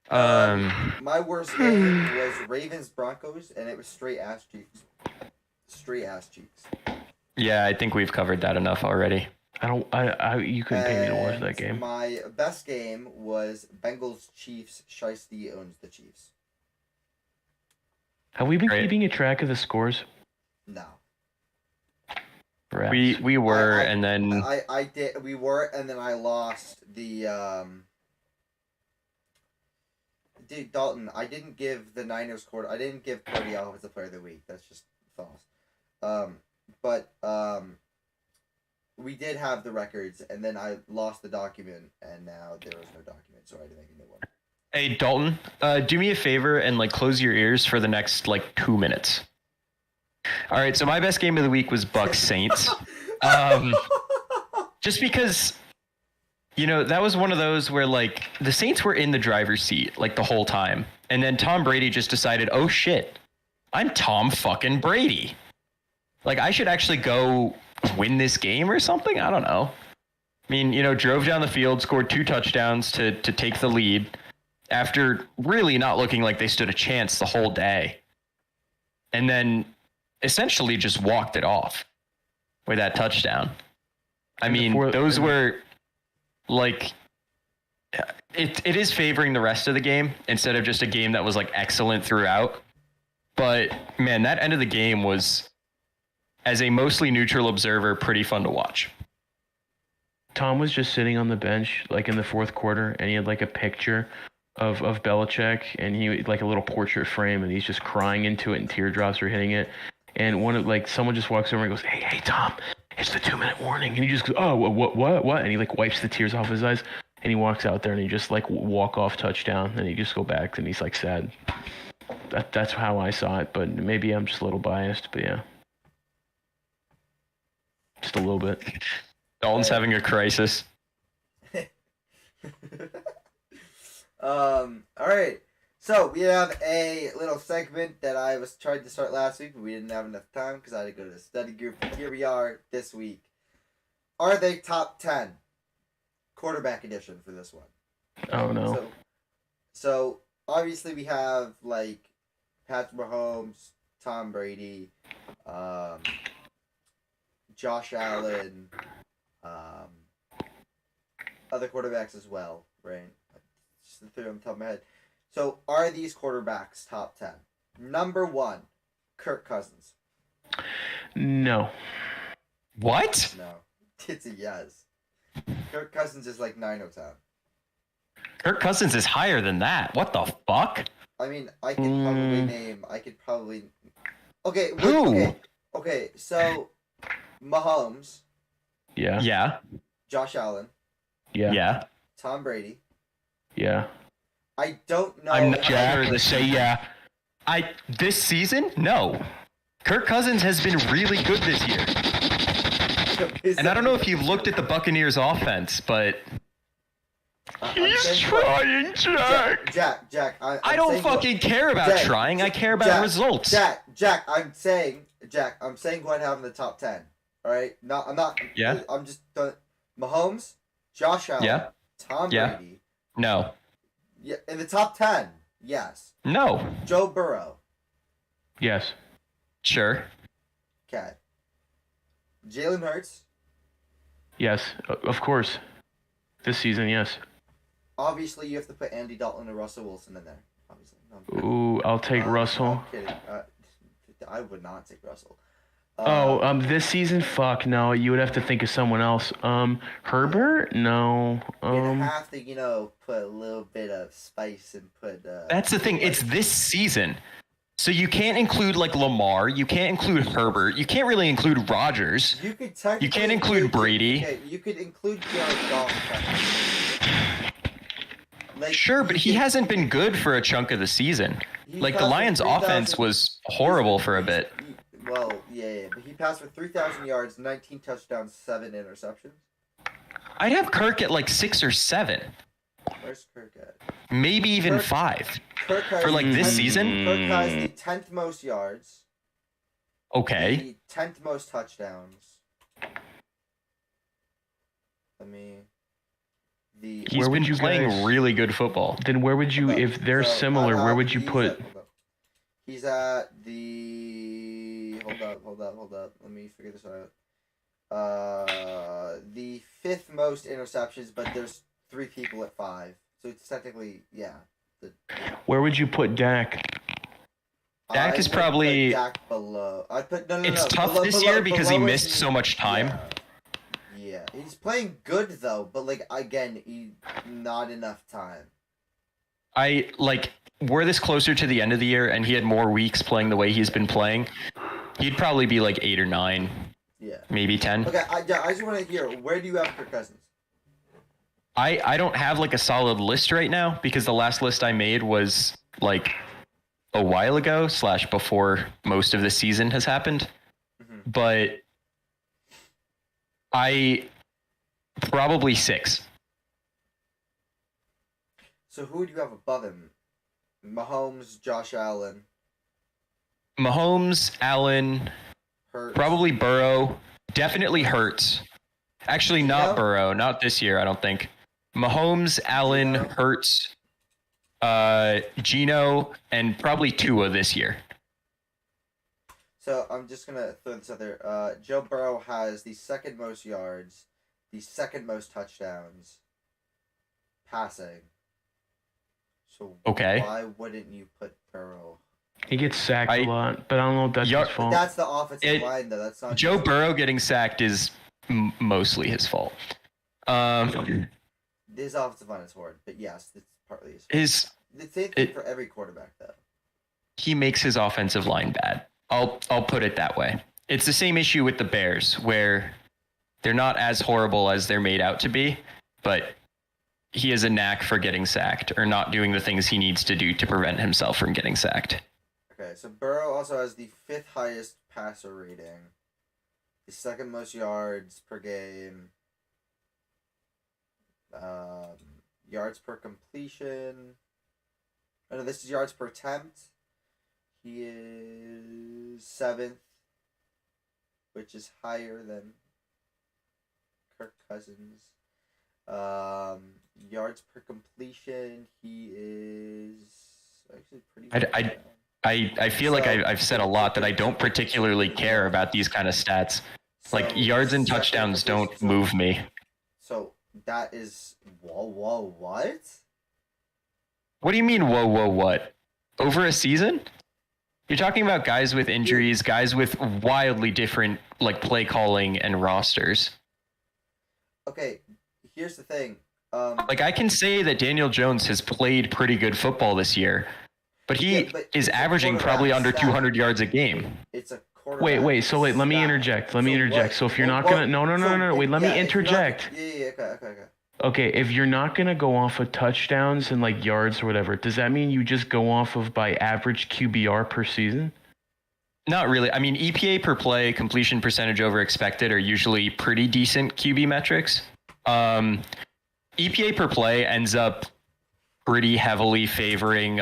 My worst game was Ravens-Broncos, and it was straight ass cheeks. Yeah, I think we've covered that enough already. You couldn't pay me to watch that game. My best game was Bengals-Chiefs. Shiesty owns the Chiefs. Have we been keeping a track of the scores? No. We were, and then I did. We were, and then I lost the. Dude, Dalton, I didn't give the Niners I didn't give Purdy Offensive Player of the Week. That's just false. But we did have the records, and then I lost the document, and now there was no document, so I had to make a new one. Hey, Dalton, do me a favor and close your ears for the next 2 minutes. All right, so my best game of the week was Bucs Saints. Just because, that was one of those where the Saints were in the driver's seat the whole time, and then Tom Brady just decided, oh shit, I'm Tom fucking Brady. I should actually go win this game or something. I don't know. I mean, drove down the field, scored 2 touchdowns to take the lead after really not looking like they stood a chance the whole day. And then essentially just walked it off with that touchdown. I mean, those were it is favoring the rest of the game instead of just a game that was excellent throughout. But man, that end of the game was, as a mostly neutral observer, pretty fun to watch. Tom was just sitting on the bench in the fourth quarter, and he had a picture of Belichick, and he a little portrait frame, and he's just crying into it, and teardrops are hitting it. And someone just walks over and goes, hey Tom, it's the 2-minute warning, and he just goes, oh, what? And he wipes the tears off his eyes, and he walks out there, and he just walk off touchdown, and he just go back, and he's sad. That's how I saw it, but maybe I'm just a little biased, but yeah. Just a little bit. Dalton's having a crisis. All right. So we have a little segment that I was trying to start last week, but we didn't have enough time because I had to go to the study group. Here we are this week. Are they top 10? Quarterback edition for this one. Oh no. So obviously we have Patrick Mahomes, Tom Brady, Josh Allen, other quarterbacks as well, right? Just the 3 on the top of my head. So, are these quarterbacks top 10? Number 1, Kirk Cousins. No. What? No. It's a yes. Kirk Cousins is 9 or 10. Kirk Cousins is higher than that. What the fuck? I mean, I could probably... Okay. Who? Okay, so... Mahomes. Yeah. Yeah. Josh Allen. Yeah. Yeah. Tom Brady. Yeah. I don't know. I'm not sure to say yeah. This season? No. Kirk Cousins has been really good this year. And I don't know if you've looked at the Buccaneers offense, but he's trying, Jack. Jack. I don't fucking care about trying. I care about results. Jack, I'm saying who I'd have in the top 10. All right? I'm not. Yeah. I'm just Mahomes, Josh Allen, yeah. Tom Brady. No. Yeah, in the top 10. Yes. No. Joe Burrow. Yes. Sure. Okay. Jalen Hurts. Yes, of course. This season, yes. Obviously, you have to put Andy Dalton and Russell Wilson in there. Obviously. Ooh, I'll take Russell. I'm kidding. I would not take Russell. This season, fuck no. You would have to think of someone else. Herbert, no. You'd have to, put a little bit of spice and put. That's the thing. It's this season, so you can't include Lamar. You can't include Herbert. You can't really include Rodgers. You could technically. You can't include Brady. Okay, you could include Jared Goff. Sure, but he hasn't been good for a chunk of the season. The Lions' offense was horrible for a bit. Well, yeah, but he passed for 3,000 yards, 19 touchdowns, 7 interceptions. I'd have Kirk at 6 or 7. Where's Kirk at? Maybe even 5. Kirk has for this season? Kirk has the 10th most yards. Okay. The 10th most touchdowns. He's been playing really good football. Then where would you, if they're similar, where would you put? He's at the. Hold up. Let me figure this out. The 5th most interceptions, but there's 3 people at 5, so it's technically Where would you put Dak? Dak is probably. Dak below. It's tough this year because he missed so much time. Yeah, he's playing good though, but like again, not enough time. Were this closer to the end of the year and he had more weeks playing the way he's been playing, he'd probably be like 8 or 9. Yeah. Maybe 10. Okay, I just want to hear, where do you have Kirk Cousins? I don't have like a solid list right now because the last list I made was like a while ago / before most of the season has happened. Mm-hmm. But I probably 6. So who do you have above him? Mahomes, Josh Allen. Mahomes, Allen, Hurts. Probably Burrow, definitely Hurts. Actually, not Burrow, not this year, I don't think. Mahomes, Allen, Hurts, Geno, and probably Tua this year. So I'm just gonna throw this out there. Joe Burrow has the second most yards, the second most touchdowns, passing. So why wouldn't you put Burrow? He gets sacked a lot, but I don't know if that's his fault. That's the offensive line, though. That's not Joe Burrow getting sacked is mostly his fault. His offensive line is horrid, but yes, it's partly his fault. The same thing for every quarterback, though. He makes his offensive line bad. I'll put it that way. It's the same issue with the Bears, where they're not as horrible as they're made out to be, but he has a knack for getting sacked or not doing the things he needs to do to prevent himself from getting sacked. Okay, so Burrow also has the 5th highest passer rating, the 2nd most yards per game, yards per completion. Oh, no, this is yards per attempt. He is 7th, which is higher than Kirk Cousins. Yards per completion, he is actually pretty good. I feel like I've said a lot that I don't particularly care about these kind of stats. Like yards and touchdowns don't move me. So that is whoa what? What do you mean whoa what? Over a season? You're talking about guys with injuries, guys with wildly different like play calling and rosters. Okay, here's the thing. I can say that Daniel Jones has played pretty good football this year, but he is averaging probably under 200 yards a game. It's a quarterback. Wait. So let me interject. So if you're not gonna, no. Wait, let me interject. Yeah. Okay. Okay, if you're not gonna go off of touchdowns and like yards or whatever, does that mean you just go off of by average QBR per season? Not really. I mean, EPA per play, completion percentage over expected are usually pretty decent QB metrics. EPA per play ends up pretty heavily favoring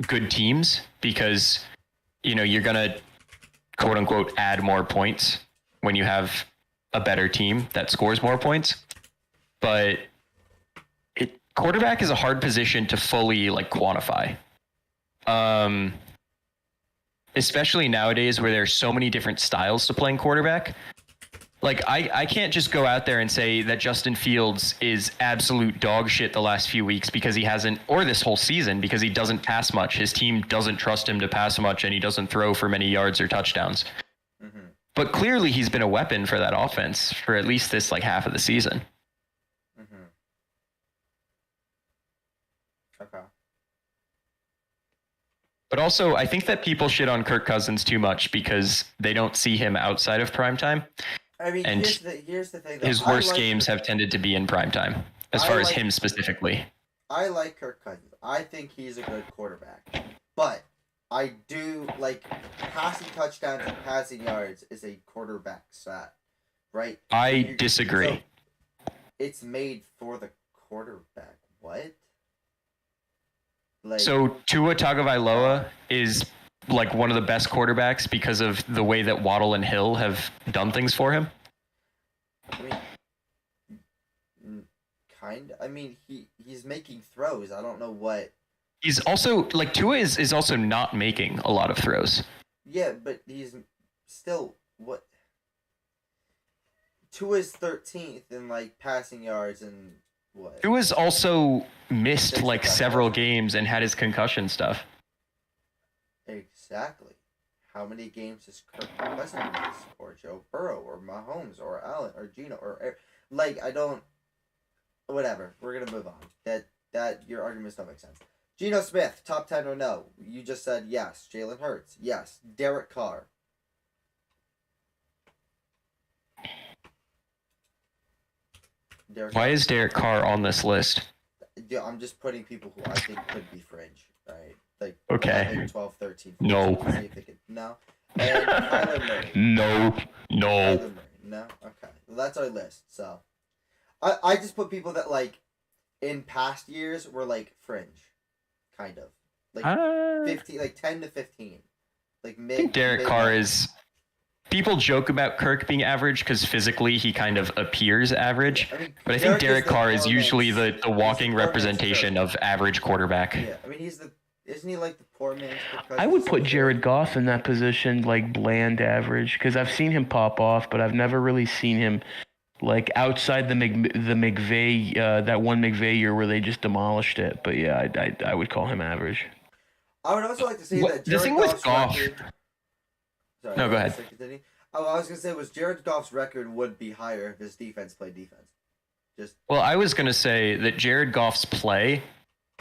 good teams because, you're going to, quote unquote, add more points when you have a better team that scores more points. But quarterback is a hard position to fully quantify. Especially nowadays where there's so many different styles to playing quarterback. I can't just go out there and say that Justin Fields is absolute dog shit the last few weeks because he hasn't, or this whole season, because he doesn't pass much. His team doesn't trust him to pass much and he doesn't throw for many yards or touchdowns. Mm-hmm. But clearly he's been a weapon for that offense for at least this half of the season. Mm-hmm. Okay. But also, I think that people shit on Kirk Cousins too much because they don't see him outside of primetime. I mean, and here's the thing. Though. His worst games have tended to be in primetime, as far as him specifically. I like Kirk Cousins. I think he's a good quarterback. But I do passing touchdowns and passing yards is a quarterback stat, right? I disagree. So it's made for the quarterback. What? So Tua Tagovailoa is one of the best quarterbacks because of the way that Waddle and Hill have done things for him? I mean, he's making throws. I don't know what. He's also Tua is also not making a lot of throws. Yeah, but he's still what? Tua's 13th in passing yards and what? Tua's also missed several games and had his concussion stuff. Exactly. How many games does Kirk Cousins miss? Or Joe Burrow? Or Mahomes? Or Allen? Or Gino? Or I don't... Whatever. We're going to move on. Your arguments don't make sense. Geno Smith, top 10 or no? You just said yes. Jalen Hurts, yes. Derek Carr. Why is Derek Carr on this list? Yeah, I'm just putting people who I think could be fringe, right? Like okay. 11, 12, 13. 14, no. See if they could, no. And Kyler Murray. No. Kyler Murray. No? Okay. Well, that's our list, so. I just put people that, like, in past years were, like, fringe. Kind of. Like, 15, like 10 to 15. Like, I think Derek Carr is... People joke about Kirk being average because physically he kind of appears average. I mean, but I think Derek Carr is usually the walking representation of average quarterback. Yeah, I mean, isn't he like the poor man's Kirk? I would put Jared Goff in that position, like bland average, because I've seen him pop off, but I've never really seen him like outside the McVay, that one McVay year where they just demolished it. But yeah, I would call him average. I would also like to say that Jared the thing Goff's with Goff. Sorry, no, go ahead. I was gonna say Jared Goff's record would be higher if his defense played defense. Well, I was gonna say that Jared Goff's play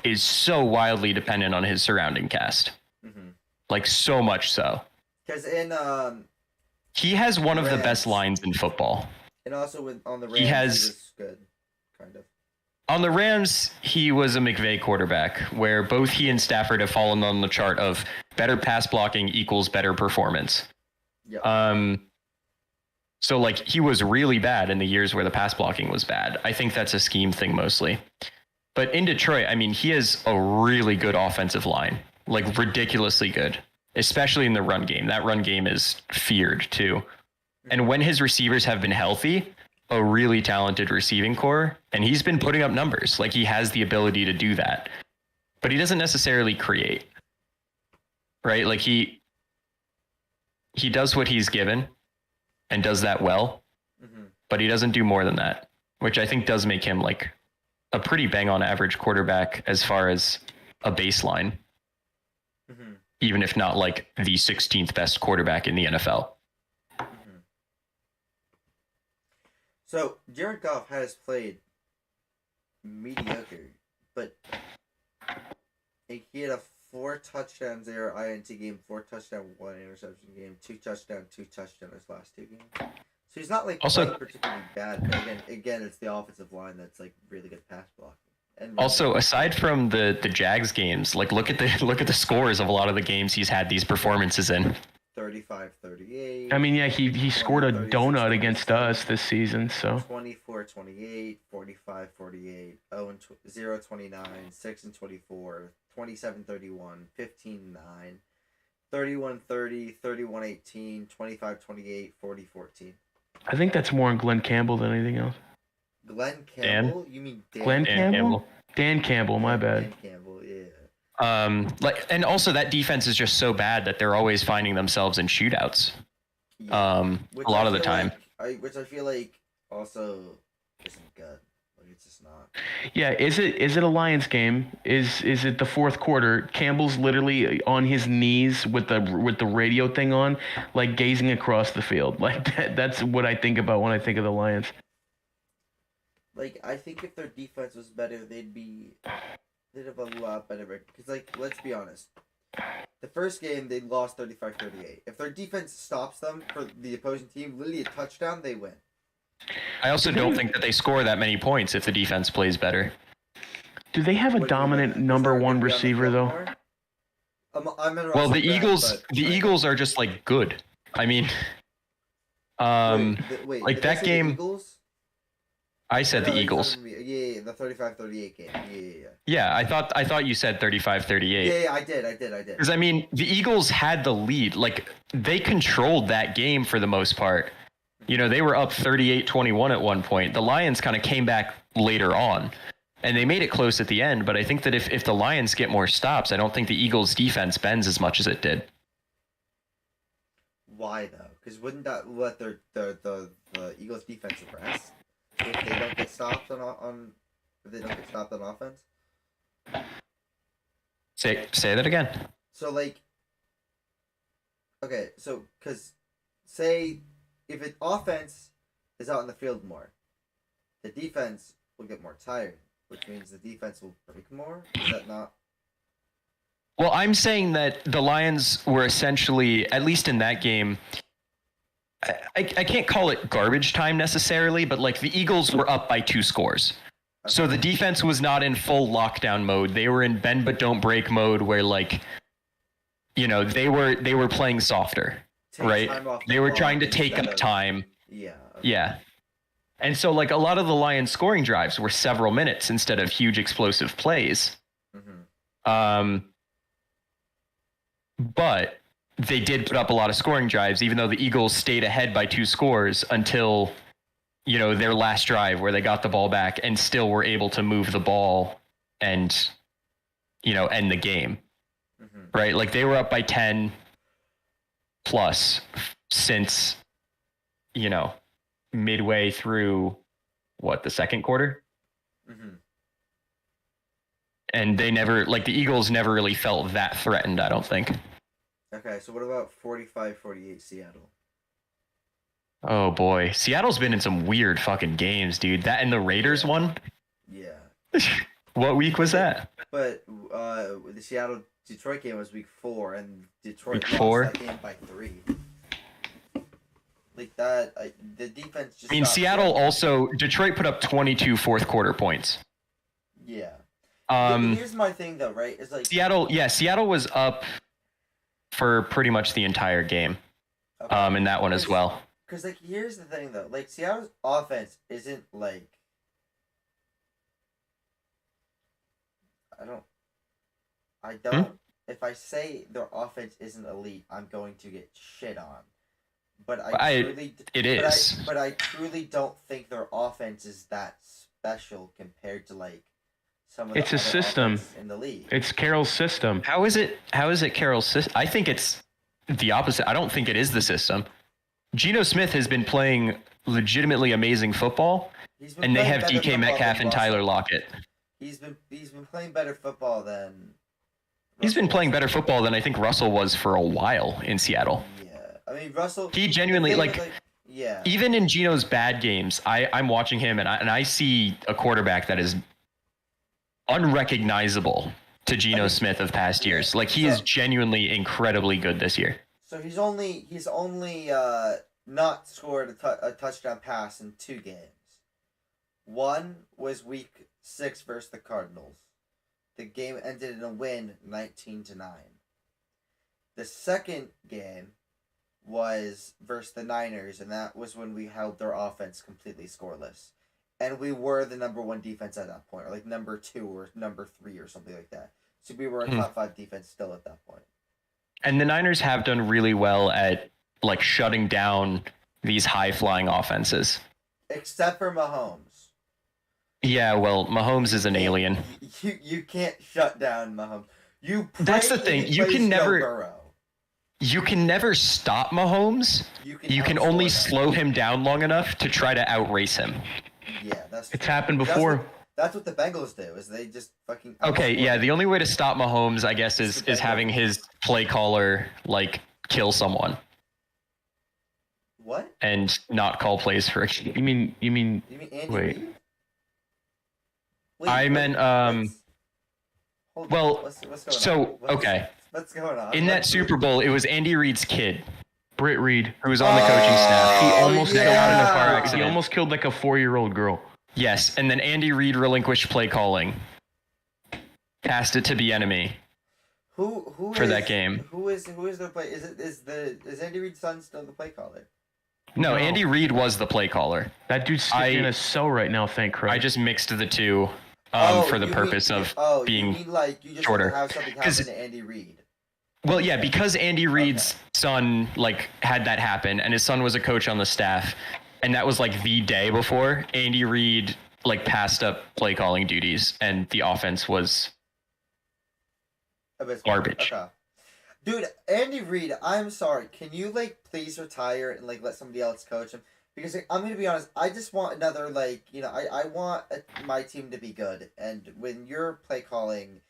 is so wildly dependent on his surrounding cast. Mm-hmm. Like so much so. Because in he has one of the best lines in football. And also on the Rams, he was good, kind of. On the Rams, he was a McVay quarterback, where both he and Stafford have fallen on the chart of better pass blocking equals better performance. Yep. So like he was really bad in the years where the pass blocking was bad. I think that's a scheme thing mostly. But in Detroit, I mean, he has a really good offensive line, like ridiculously good, especially in the run game. That run game is feared too. And when his receivers have been healthy, a really talented receiving core, and he's been putting up numbers. Like he has the ability to do that, but he doesn't necessarily create, right? Like he does what he's given and does that well, but he doesn't do more than that, which I think does make him like a pretty bang on average quarterback as far as a baseline, even if not like the 16th best quarterback in the NFL. So Jared Goff has played mediocre, but he had a 4 touchdowns there INT game, 4 touchdown, 1 interception game, 2 touchdown, 2 touchdowns his last 2 games. So he's not like also particularly bad. But again, it's the offensive line that's like really good pass blocking. And also, aside from the Jags games, like look at the scores of a lot of the games he's had these performances in. 35-38. I mean, yeah, he scored a donut against us this season, so. 24-28, 45-48, 0-29, 6-24, 27-31, 15-9, 31-30, 31-18, 25-28, 40-14. I think that's more on Glenn Campbell than anything else. Glenn Campbell? You mean Dan? Glenn Campbell? Dan Campbell, my bad. Dan Campbell, yeah. And also that defense is just so bad that they're always finding themselves in shootouts. A lot of the time. Which I feel like also isn't good. Like it's just not. Yeah, is it a Lions game? Is it the fourth quarter? Campbell's literally on his knees with the radio thing on, like gazing across the field. Like that's what I think about when I think of the Lions. Like I think if their defense was better, they'd have a lot better record. Because, like, let's be honest. The first game, they lost 35-38. If their defense stops them for the opposing team, literally a touchdown, they win. I also don't think that they score that many points if the defense plays better. Do they have a dominant number one receiver, though? Well, the Eagles are just, like, good. I mean, wait, like, that game... I said the Eagles. Yeah, the 35-38 game. Yeah. Yeah, I thought you said 35-38. Yeah, I did. Because, I mean, the Eagles had the lead. Like, they controlled that game for the most part. You know, they were up 38-21 at one point. The Lions kind of came back later on. And they made it close at the end. But I think that if the Lions get more stops, I don't think the Eagles' defense bends as much as it did. Why, though? Because wouldn't that let the Eagles' defense rest? If they don't get stopped on offense. Say that again. So like, Okay, so because say if an offense is out in the field more, the defense will get more tired, which means the defense will break more. Is that not? Well, I'm saying that the Lions were essentially, at least in that game, I can't call it garbage time necessarily, but like the Eagles were up by 2 scores. Okay. So the defense was not in full lockdown mode. They were in bend but don't break mode where like, you know, they were playing softer, right? They were trying to take up time. Yeah. Okay. Yeah. And so like a lot of the Lions scoring drives were several minutes instead of huge explosive plays. Mm-hmm. But they did put up a lot of scoring drives, even though the Eagles stayed ahead by 2 scores until, you know, their last drive where they got the ball back and still were able to move the ball and, you know, end the game. Mm-hmm. Right? Like they were up by 10 plus since, you know, midway through the second quarter. Mm-hmm. And they never, like the Eagles never really felt that threatened, I don't think. Okay, so what about 45-48 Seattle? Oh boy, Seattle's been in some weird fucking games, dude. That and the Raiders one? Yeah. What week was that? But the Seattle-Detroit game was week 4, and Detroit lost that game by 3. Like that, the defense just... I mean, Seattle also... Detroit put up 22 fourth quarter points. Yeah. Here's my thing, though, right? It's like... Seattle was up for pretty much the entire game. Okay. In that one as well. Because, like, here's the thing, though. Like, Seattle's offense isn't, like... I don't... If I say their offense isn't elite, I'm going to get shit on. But But I truly don't think their offense is that special compared to, like, some of the It's a system in the league. It's Carroll's system. How is it Carroll's system? I think it's the opposite. I don't think it is the system. Geno Smith has been playing legitimately amazing football, and they have DK Metcalf and Tyler Lockett. He's been playing better football than... He's been playing better football than I think Russell was for a while in Seattle. Yeah. I mean, Russell... He genuinely, yeah. Even in Geno's bad games, I'm watching him, and I see a quarterback that is unrecognizable to Geno Smith of past years. Like, he is genuinely incredibly good this year. So he's only not scored a touchdown pass in 2 games. One was week 6 versus the Cardinals. The game ended in a win, 19-9. The second game was versus the Niners, and that was when we held their offense completely scoreless. And we were the number 1 defense at that point, or like number 2 or number 3 or something like that. So we were a top 5 defense still at that point. And the Niners have done really well at like shutting down these high-flying offenses. Except for Mahomes. Yeah, well, Mahomes is an alien. You can't shut down Mahomes. That's the thing. You can never stop Mahomes. You can only slow him down long enough to try to outrace him. Yeah, it's happened before. That's what the Bengals do. Is they just fucking... Okay, yeah. The only way to stop Mahomes, I guess, is having his play caller like kill someone. What? And not call plays for it. You mean Andy Reid? I meant well, what's going on? Okay. What's going on? In that Super Bowl, it was Andy Reid's kid, Britt Reid, who was on the coaching staff. He almost got in a car accident. He almost killed like a 4-year-old girl. Yes, and then Andy Reid relinquished play calling, passed it to the enemy. Who for that game? Who is the play? Is Andy Reid's son still the play caller? No, Andy Reid was the play caller. That dude's stuck in a cell right now. Thank Christ. I just mixed the two for the purpose of being shorter. Have something happen to Andy Reid. Well, yeah, because Andy Reid's son had that happen, and his son was a coach on the staff, and that was the day before Andy Reid passed up play calling duties, and the offense was garbage. Okay. Dude, Andy Reid, I'm sorry. Can you please retire and let somebody else coach him? Because I'm gonna be honest, I just want another I want my team to be good, and when you're play calling,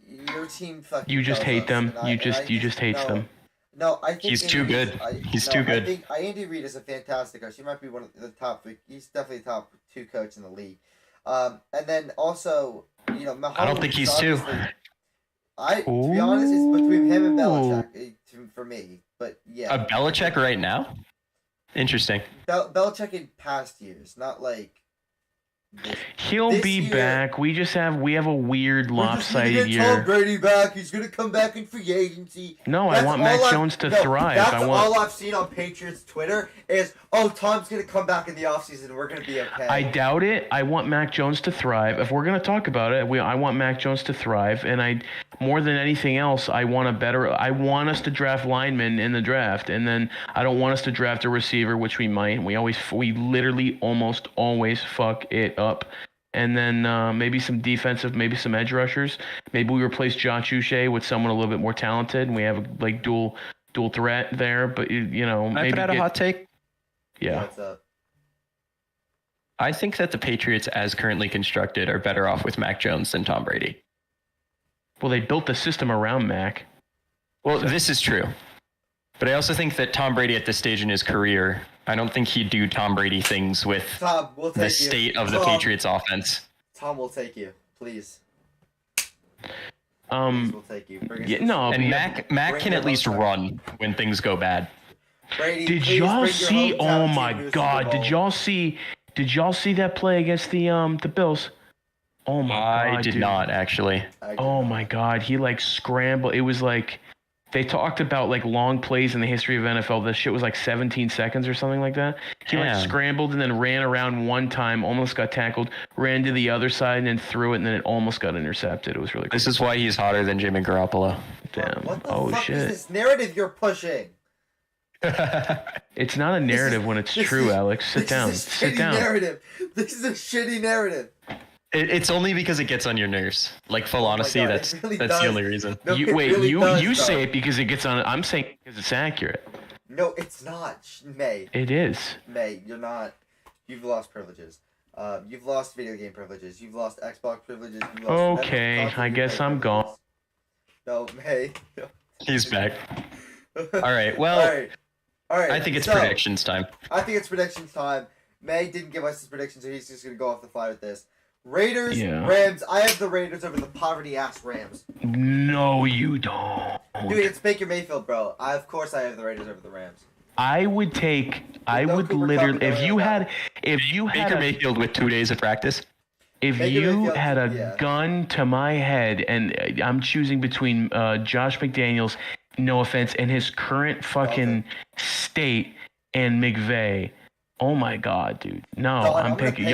your team fucking. You just hate them. You just hate them. No, I think he's too good. He's too good. I think Andy Reid is a fantastic coach. He might be one of the top. He's definitely the top 2 coach in the league. And then also, Mahomes. I don't think he's 2. To be honest, it's between him and Belichick for me. But yeah, a Belichick right now. Interesting. Belichick in past years, not like. He'll be back. We have a weird lopsided year. Tom Brady back. He's gonna come back in free agency. No, I want Mac Jones to thrive. That's all I've seen on Patriots Twitter is, Tom's gonna come back in the offseason and we're gonna be okay. I doubt it. I want Mac Jones to thrive. If we're gonna talk about it, I want Mac Jones to thrive, and more than anything else, I want us to draft linemen in the draft, and then I don't want us to draft a receiver, which we might. We literally almost always fuck it up. And then maybe some defensive, maybe some edge rushers. Maybe we replace Josh Uche with someone a little bit more talented, and we have like dual threat there. But Can I put out a hot take? Yeah. What's up? I think that the Patriots, as currently constructed, are better off with Mac Jones than Tom Brady. Well, they built the system around Mac. Well, this is true. But I also think that Tom Brady at this stage in his career, I don't think he'd do Tom Brady things with the state of the Patriots offense. Tom will take you, please. We'll take you. And Mac can at least run when things go bad. Brady, did y'all see? Oh my God! Did y'all see that play against the Bills? Oh my God! I did not actually. Oh my God! He scrambled. It was they talked about long plays in the history of NFL. This shit was 17 seconds or something like that. He scrambled and then ran around one time, almost got tackled, ran to the other side and then threw it, and then it almost got intercepted. It was really cool. This is why he's hotter than Jimmy Garoppolo. Damn. What the fuck is this narrative you're pushing? It's not a narrative when it's true, Alex. Sit down. Sit down. This is a shitty narrative. It's only because it gets on your nerves. Full honesty, that's the only reason. No, you say it because it gets on. I'm saying it because it's accurate. No, it's not, May. It is. May, you're not. You've lost privileges. You've lost video game privileges. You've lost Xbox privileges. Okay, I guess I'm gone. No, May. No. He's back. All right. Well. All right. I think it's predictions time. May didn't give us his predictions, so he's just gonna go off the fly with this. Raiders, Rams. I have the Raiders over the poverty-ass Rams. No, you don't. Dude, it's Baker Mayfield, bro. Of course I have the Raiders over the Rams. I would literally, if you had Baker Mayfield with 2 days of practice. If you had a gun to my head and I'm choosing between Josh McDaniels, no offense, and his current fucking state and McVay. Oh my God, dude. No, I'm picking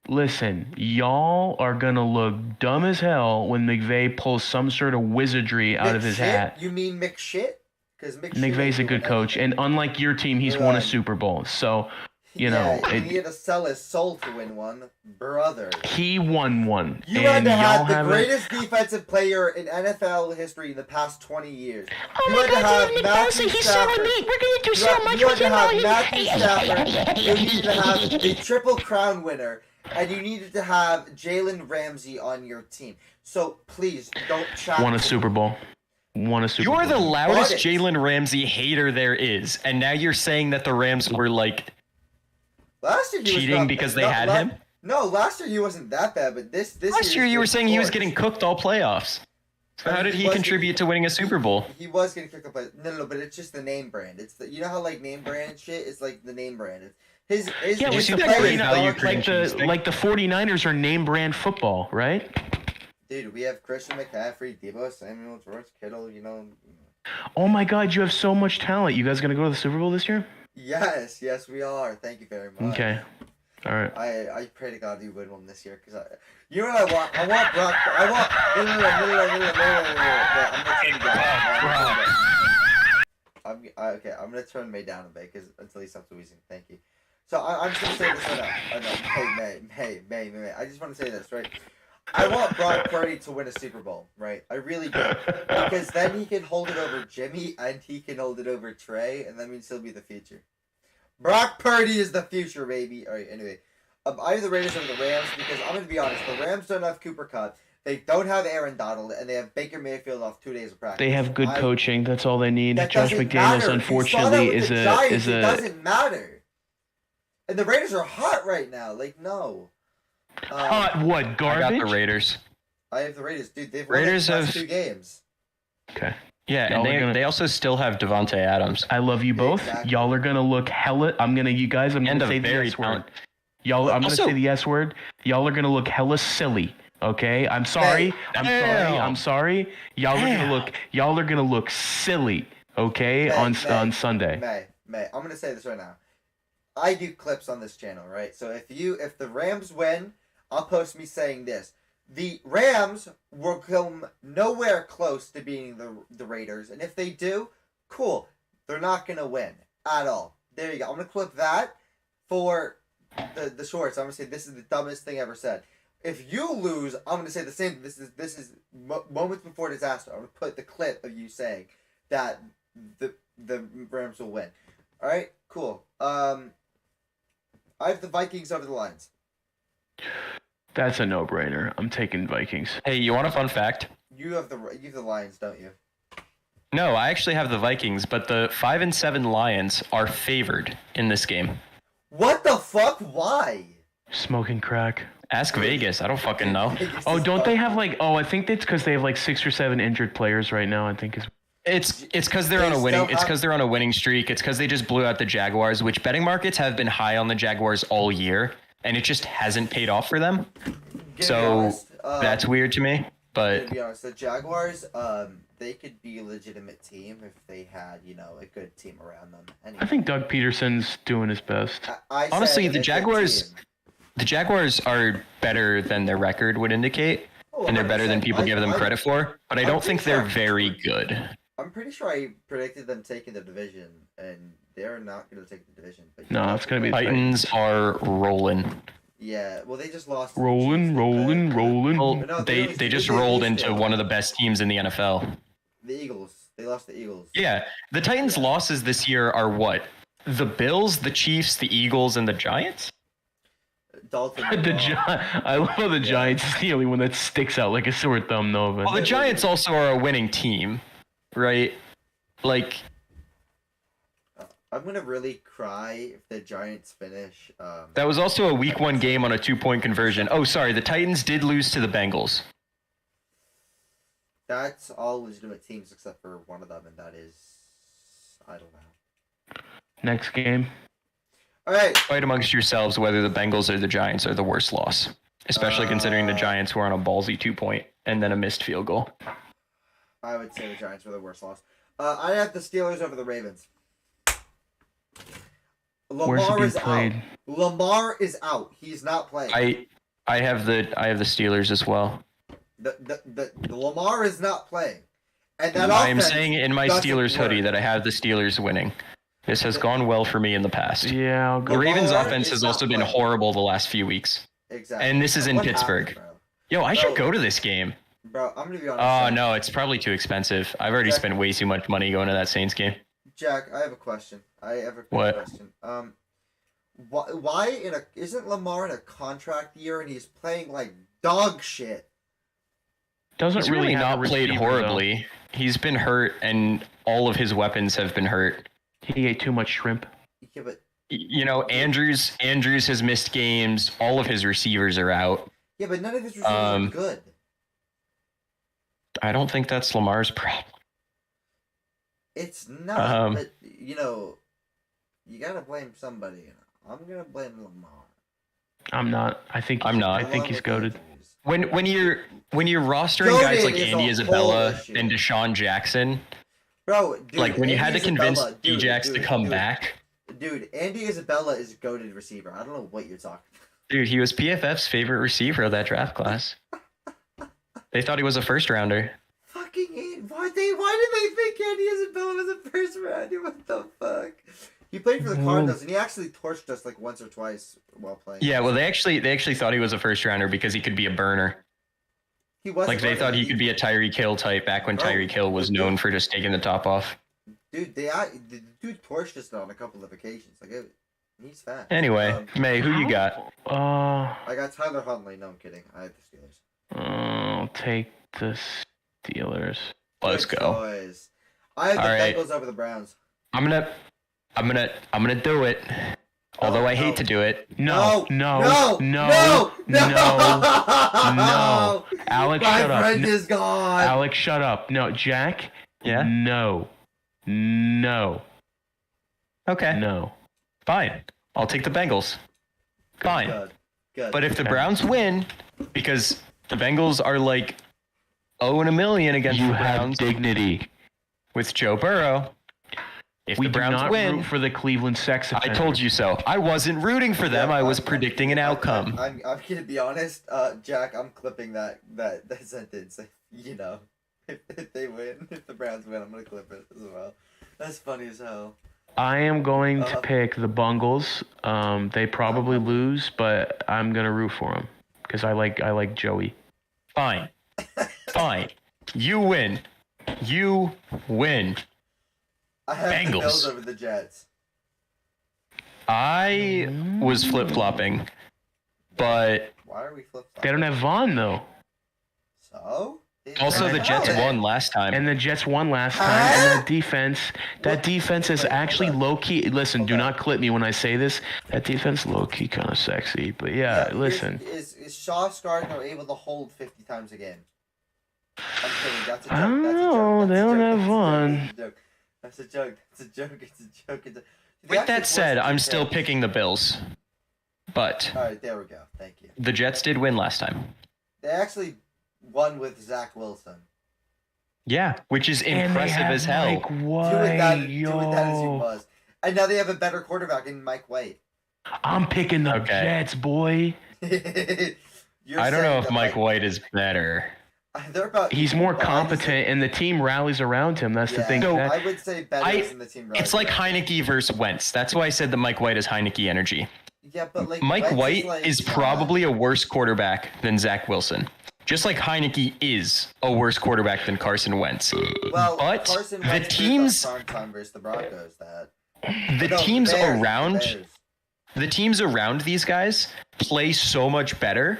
listen, y'all are gonna look dumb as hell when McVay pulls some sort of wizardry out of his hat. You mean McShit? Because McVay's a good coach, and unlike your team, he's won a Super Bowl. So he had to sell his soul to win one, brother. He won one. You had to have the greatest defensive player in NFL history in the past 20 years. Oh my God, Nick Bosa, he's so elite. We're going to do so much with him. Matthew Stafford. You needed to have the Triple Crown winner, and you needed to have Jalen Ramsey on your team. So please don't chat. Won a Super Bowl. You're the loudest Jalen Ramsey hater there is, and now you're saying that the Rams were last year he cheating because they had him? No, last year he wasn't that bad, but this last year you were saying he was getting cooked all playoffs. So how did he contribute to winning a Super Bowl? He was getting cooked all playoffs. No, but it's just the name brand. It's you know how name brand shit is the name brand. His like the 49ers are name brand football, right? Dude, we have Christian McCaffrey, Deebo Samuel, George Kittle. Oh my God, you have so much talent. You guys gonna go to the Super Bowl this year? Yes, we are. Thank you very much. Okay. All right. I pray to God you win one this year because you know what I want? I want Brock. Okay, I'm gonna turn May down a bit until he stops wheezing. Thank you. So I'm just gonna say this right now. May. I just want to say this, right? I want Brock Purdy to win a Super Bowl, right? I really do. Because then he can hold it over Jimmy and he can hold it over Trey, and that means he'll be the future. Brock Purdy is the future, baby. All right, anyway. I have the Raiders over the Rams because I'm going to be honest. The Rams don't have Cooper Kupp. They don't have Aaron Donald, and they have Baker Mayfield off 2 days of practice. They have good coaching. That's all they need. That Josh doesn't McDaniels, matter. unfortunately, It is a. doesn't matter. And the Raiders are hot right now. Like, no. Hot what? Garbage? I got the Raiders. I have the Raiders. Dude, they've Raiders won the last have 2 games. Okay. Yeah, and they also still have Devontae Adams. I love you both. Exactly. Y'all are gonna look hella. I'm gonna say the S word. I'm gonna say the S word. Y'all are gonna look hella silly. Okay, I'm sorry. I'm sorry. Y'all are gonna look silly. Okay, on Sunday. May. I'm gonna say this right now. I do clips on this channel, right? So if the Rams win, I'll post me saying this. The Rams will come nowhere close to beating the Raiders, and if they do, cool. They're not gonna win at all. There you go. I'm gonna clip that for the shorts. I'm gonna say this is the dumbest thing ever said. If you lose, I'm gonna say the same. This is moments before disaster. I'm gonna put the clip of you saying that the Rams will win. All right, cool. I have the Vikings over the Lions. That's a no-brainer. I'm taking Vikings. Hey, you want a fun fact? You have the Lions, don't you? No, I actually have the Vikings, but the 5-7 Lions are favored in this game. What the fuck? Why? Smoking crack. Ask Vegas. I don't fucking know. Oh, don't they have like? Oh, I think it's because they have like 6 or 7 injured players right now. I think It's because they're on a winning. It's because they're on a winning streak. It's because they just blew out the Jaguars, which betting markets have been high on the Jaguars all year, and it just hasn't paid off for them. That's weird to me. But to be honest, the Jaguars, they could be a legitimate team if they had, a good team around them. Anyway. I think Doug Peterson's doing his best. Honestly, the Jaguars are better than their record would indicate, and they're better than people give them credit for. But I don't think they're very good. I'm pretty sure I predicted them taking the division, and they're not going to take the division. But no, it's going to be Titans are rolling. Yeah, well, they just lost. Rolling. Well, they just rolled into one of the best teams in the NFL. The Eagles. They lost the Eagles. Yeah, the Titans' losses this year are what? The Bills, the Chiefs, the Eagles, and the Giants? I love how the Giants is the only one that sticks out like a sore thumb, though. But well, the Giants also are a winning team, right? Like, I'm gonna really cry if the Giants finish. That was also a Week 1 game on a 2-point conversion. Oh, sorry, the Titans did lose to the Bengals. That's all legitimate teams except for one of them, and that is, I don't know. Next game. All right. Fight amongst yourselves whether the Bengals or the Giants are the worst loss, especially considering the Giants were on a ballsy 2-point and then a missed field goal. I would say the Giants were the worst loss. I have the Steelers over the Ravens. Lamar is out. Lamar is out. He's not playing. I have the Steelers as well. The Lamar is not playing. And that I am saying in my Steelers hoodie that I have the Steelers winning. This has gone well for me in the past. Yeah, the Ravens' offense has also been horrible the last few weeks. Exactly. And this is in Pittsburgh. Yo, I should go to this game. Bro, I'm gonna be honest. Oh no, it's probably too expensive. I've already spent way too much money going to that Saints game. Jack, I have a question. Question. Why isn't Lamar in a contract year and he's playing like dog shit? He's really not played horribly. Though. He's been hurt, and all of his weapons have been hurt. He ate too much shrimp. Yeah, but Andrews has missed games. All of his receivers are out. Yeah, but none of his receivers are good. I don't think that's Lamar's problem. It's not, but you gotta blame somebody. I'm gonna blame Lamar. I'm not. I think he's goated. When you're rostering guys like Andy Isabella and Deshaun Jackson, bro, dude, like when you had to convince D-Jax to come back. Dude, Andy Isabella is a goated receiver. I don't know what you're talking about. Dude, he was PFF's favorite receiver of that draft class. They thought he was a first rounder. Fucking Andy. Why did they think Andy Isabella was a first rounder? What the fuck? He played for the Cardinals, and he actually torched us like once or twice while playing. Yeah, well, they actually thought he was a first rounder because he could be a burner. He was like they thought he could be a Tyreek Hill type back when Tyreek Hill was known for just taking the top off. Dude, the dude torched us on a couple of occasions. He's fast. Anyway, May, who you got? I got Tyler Huntley. No, I'm kidding. I have the Steelers. I'll take the Steelers. Let's Good go. choice. I have All the right. Bengals over the Browns. I'm gonna do it. Although I hate to do it. No. Alex, My shut up. friend is gone. Alex, shut up. No, Jack. Yeah? No. Okay. No. Fine. I'll take the Bengals. Fine. Good. But if the Browns win, because the Bengals are like 0-1 against You the have Browns dignity. with Joe Burrow. If We the do Browns not win, root for the Cleveland sex I offender. told you so. I wasn't rooting for them. Yeah, I was predicting an outcome. I'm gonna be honest, Jack. I'm clipping that sentence. You know, if they win, if the Browns win, I'm gonna clip it as well. That's funny as hell. I am going to pick the Bungles. They probably lose, but I'm gonna root for them because I like Joey. Fine. Fine. You win. You win. I have Bengals. the Bills over the Jets. I was flip-flopping, but Why are we flip? They don't have Vaughn though, So. also the Jets won last time. and the Jets won last time. And that defense is actually low key. Listen, do not clip me when I say this. That defense low key kind of sexy, but yeah, listen. Is Sauce Gardner able to hold 50 times a game? I'm kidding. That's a joke. I don't know. They don't have Vaughn. That's a joke. It's a joke. With that said, I'm still picking the Bills. But All right, there we go. Thank you. the Jets did win last time. They actually won with Zach Wilson. Yeah, which is impressive as hell. Mike White, Doing that as he was. And now they have a better quarterback in Mike White. I'm picking the Jets, boy. I don't know if Mike White is better. He's more competent, and the team rallies around him. That's the thing. So, I would say better than the team. It's like Heineke versus Wentz. That's why I said that Mike White is Heineke energy. Yeah, but like Mike Wentz White is probably a worse quarterback than Zach Wilson. Just like Heineke is a worse quarterback than Carson Wentz. Well, but Carson the Wentz teams, versus the Broncos, the teams around these guys play so much better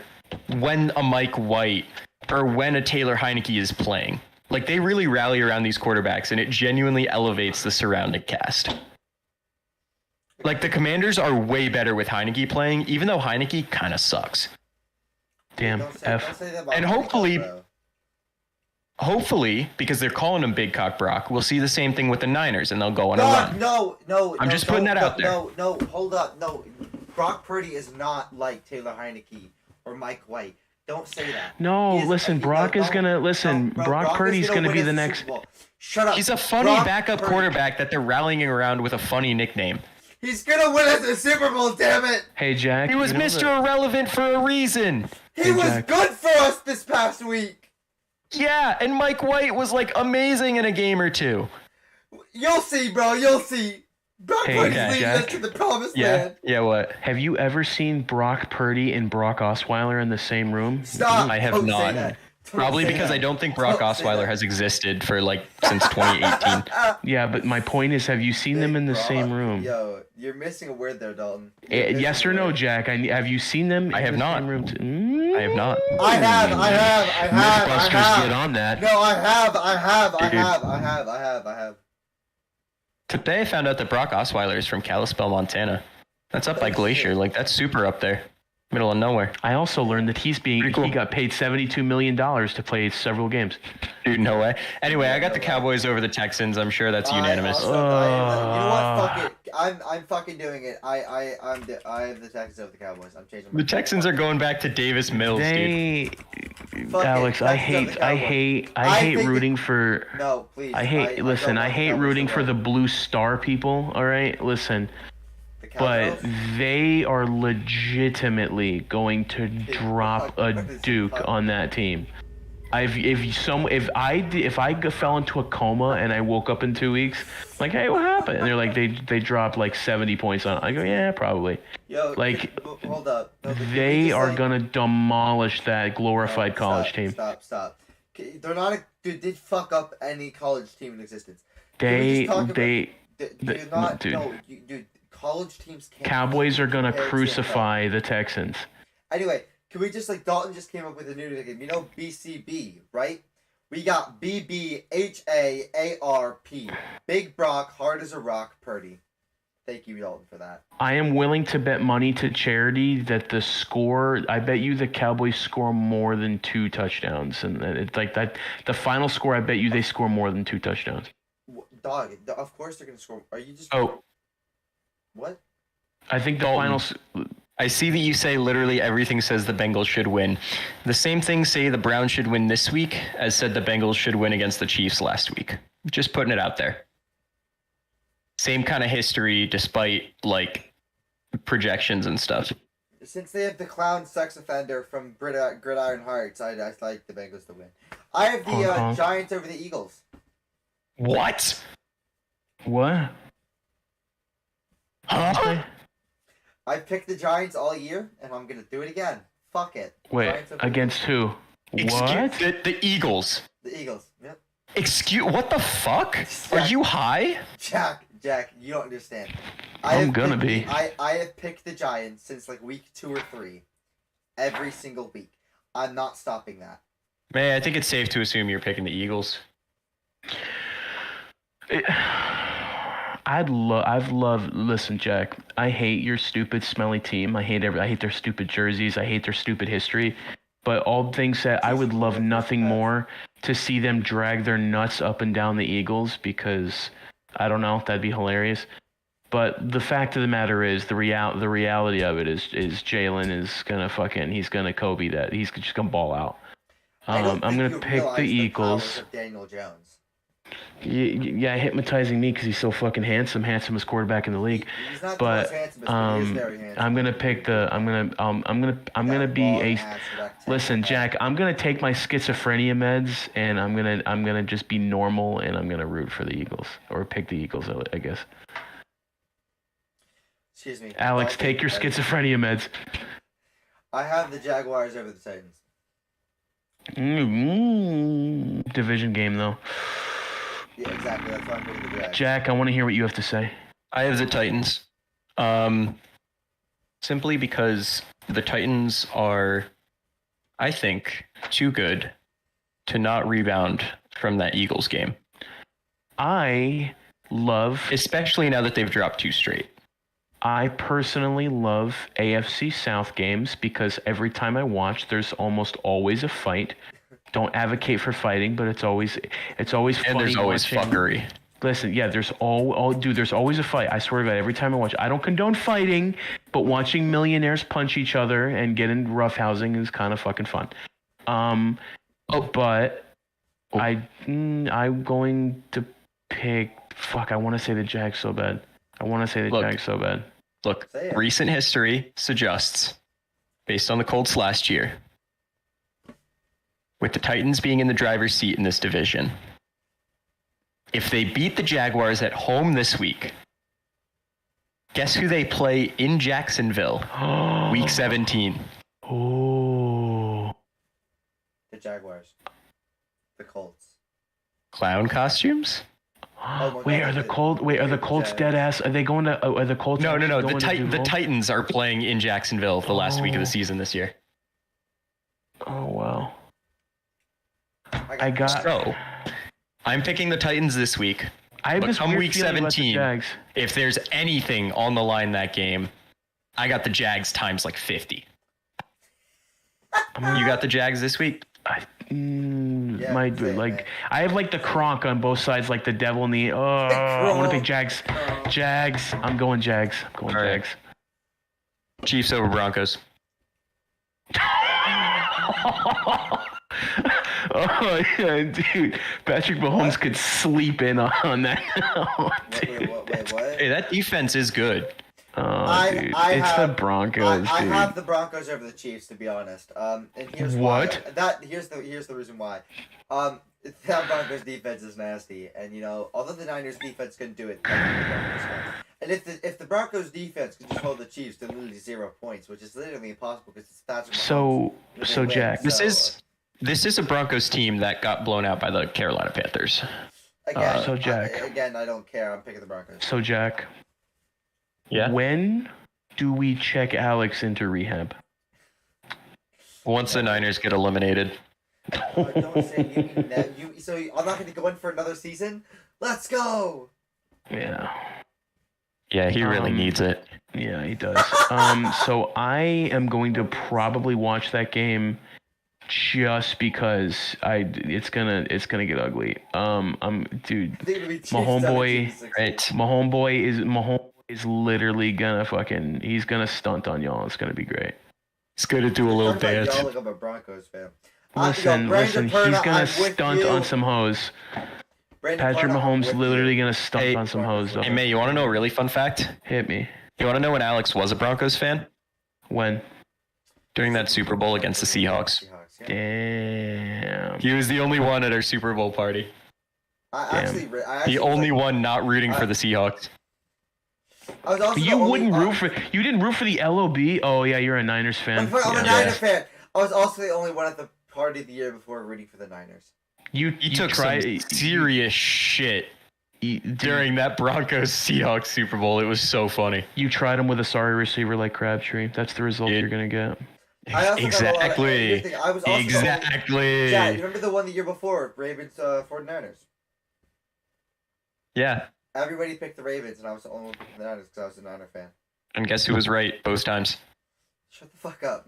when a Mike White or when a Taylor Heineke is playing. Like, they really rally around these quarterbacks, and it genuinely elevates the surrounding cast. Like, the Commanders are way better with Heineke playing, even though Heineke kind of sucks. Damn, Don't say that about And hopefully, because they're calling him Big Cock Brock, we'll see the same thing with the Niners, and they'll go on a run. No. I'm just putting that out there. No, hold up. No, Brock Purdy is not like Taylor Heineke or Mike White. Don't say that. No, listen, Brock is going to... Listen, Brock Purdy's going to be the next... Shut up. He's a funny backup quarterback that they're rallying around with a funny nickname. He's going to win us a Super Bowl, damn it! Hey, Jack. He was Mr. Irrelevant for a reason. He was good for us this past week. Yeah, and Mike White was, like, amazing in a game or two. You'll see, bro. You'll see. Brock Purdy's leading us to the promised land. Yeah, what? Have you ever seen Brock Purdy and Brock Osweiler in the same room? Stop. I have not. Probably because I don't think Brock Osweiler has existed for, like, since 2018. Yeah, but my point is, have you seen them in the same room? Yo, you're missing a word there, Dalton. Yes or no, Jack? Have you seen them I have in the not. same room? I have not. I have. Mythbusters, get on that. No, I have. Today I found out that Brock Osweiler is from Kalispell, Montana. That's up by Glacier. Like, that's super up there. Middle of nowhere. I also learned that he cool. got paid $72 million to play several games. Dude, no way. Anyway, I got the Cowboys over the Texans. I'm sure that's unanimous. You know what? Fuck it. I'm fucking doing it. I have the Texans over the Cowboys. I'm changing. The Texans are going back to Davis Mills, dude. Alex, I hate rooting for. No, please. I hate rooting for the Blue Star people. All right, listen. But they are legitimately going to drop a Duke on that team. If I fell into a coma and I woke up in 2 weeks, like, hey, what happened? And they're like, they dropped like 70 points on it. I go, yeah, probably. Yo, like, hold up. No, they are gonna demolish that glorified college team. Stop. They're not. Did fuck up any college team in existence. Dude. College teams can't. Cowboys are gonna crucify the Texans. Anyway, can we just Dalton just came up with a new nickname? You know BCB, right? We got BBHAARP. Big Brock, hard as a rock, Purdy. Thank you, Dalton, for that. I am willing to bet money to charity that I bet you the Cowboys score more than 2 touchdowns. And it's like that. The final score, I bet you they score more than 2 touchdowns. Dog, of course they're going to score. Are you just... Oh. What? I think the final... I see that you say literally everything says the Bengals should win. The same thing say the Browns should win this week as said the Bengals should win against the Chiefs last week. Just putting it out there. Same kind of history despite projections and stuff. Since they have the clown sex offender from Gridiron Hearts, I like the Bengals to win. I have the Giants over the Eagles. What? What? Huh? I picked the Giants all year, and I'm gonna do it again. Fuck it. Wait, against who? What? The Eagles. The Eagles. Yep. What the fuck? Are you high? Jack, you don't understand. I'm gonna be. I have picked the Giants since week 2 or 3, every single week. I'm not stopping that. Man, I think it's safe to assume you're picking the Eagles. Listen, Jack, I hate your stupid smelly team. I hate their stupid jerseys. I hate their stupid history. But all things said, I would love nothing more to see them drag their nuts up and down the Eagles because I don't know, that'd be hilarious. But the fact of the matter is, the reality of it is Jalen is he's gonna Kobe that. He's just gonna ball out. I'm gonna pick the Eagles. Daniel Jones. Yeah, hypnotizing me because he's so fucking handsome, handsomest quarterback in the league. He's not the most handsome, but he is very handsome. I'm gonna pick I'm gonna be a. Listen, Jack, I'm gonna take my schizophrenia meds and I'm gonna just be normal and I'm gonna root for the Eagles or pick the Eagles, I guess. Excuse me. Alex, take your schizophrenia meds. I have the Jaguars over the Titans. Division game though. Yeah, exactly. That's why I'm picking the Jags. Jack, I want to hear what you have to say. I have the Titans. Simply because the Titans are, I think, too good to not rebound from that Eagles game. Especially now that they've dropped 2 straight. I personally love AFC South games because every time I watch, there's almost always a fight. Don't advocate for fighting, but it's always funny. And there's always fuckery. Listen, yeah, there's always a fight. I swear to God, every time I watch, I don't condone fighting, but watching millionaires punch each other and get in roughhousing is kind of fucking fun. I'm going to pick. Fuck, I want to say the Jags so bad. Jags so bad. Look, recent history suggests, based on the Colts last year, with the Titans being in the driver's seat in this division, if they beat the Jaguars at home this week, guess who they play in Jacksonville, week 17? Oh. The Jaguars. The Colts. Clown costumes? Are the Colts dead ass? Are they going to? Are the Colts? No. The Titans are playing in Jacksonville the last week of the season this year. Oh wow. So, I'm picking the Titans this week. But come week 17, if there's anything on the line that game, I got the Jags times 50. You got the Jags this week? I have the Kronk on both sides, like the devil and the. I want to pick Jags. Jags. I'm going Jags. Jags. Chiefs over Broncos. Oh yeah, dude! Patrick Mahomes could sleep in on that. Wait, what? Hey, that defense is good. Oh, dude. It's the Broncos. I have the Broncos over the Chiefs, to be honest. And here's why. Here's the reason why. That Broncos defense is nasty, and although the Niners defense couldn't do it, and if the Broncos defense could just hold the Chiefs to literally 0 points, which is literally impossible because it's Patrick Mahomes. So Jack, this is a Broncos team that got blown out by the Carolina Panthers. Again, Jack. I don't care. I'm picking the Broncos. So Jack. Yeah. When do we check Alex into rehab? Once the Niners get eliminated. Don't say you mean that. So I'm not going to go in for another season? Let's go! Yeah. Yeah, he really needs it. Yeah, he does. So I am going to probably watch that game just because it's gonna get ugly. Dude, Mahomes is literally gonna he's gonna stunt on y'all. It's gonna be great. He's gonna do a little dance. Y'all like I'm a Broncos fan. Listen, he's gonna stunt on some hoes. Patrick Mahomes literally gonna stunt on some hoes. Hey, May, you want to know a really fun fact? Hit me. You want to know when Alex was a Broncos fan? When? During that Super Bowl against the Seahawks. Damn. He was the only one at our Super Bowl party. The only one not rooting for the Seahawks. You didn't root for the LOB? Oh yeah, you're a Niners fan. I'm a Niners fan. I was also the only one at the party the year before rooting for the Niners. You took some serious shit during that Broncos Seahawks Super Bowl. It was so funny. You tried him with a sorry receiver like Crabtree. That's the result you're gonna get. Exactly. Exactly. Yeah, you remember the one the year before, Ravens 49ers? Yeah. Everybody picked the Ravens, and I was the only one picking the Niners because I was a Niner fan. And guess who was right both times? Shut the fuck up.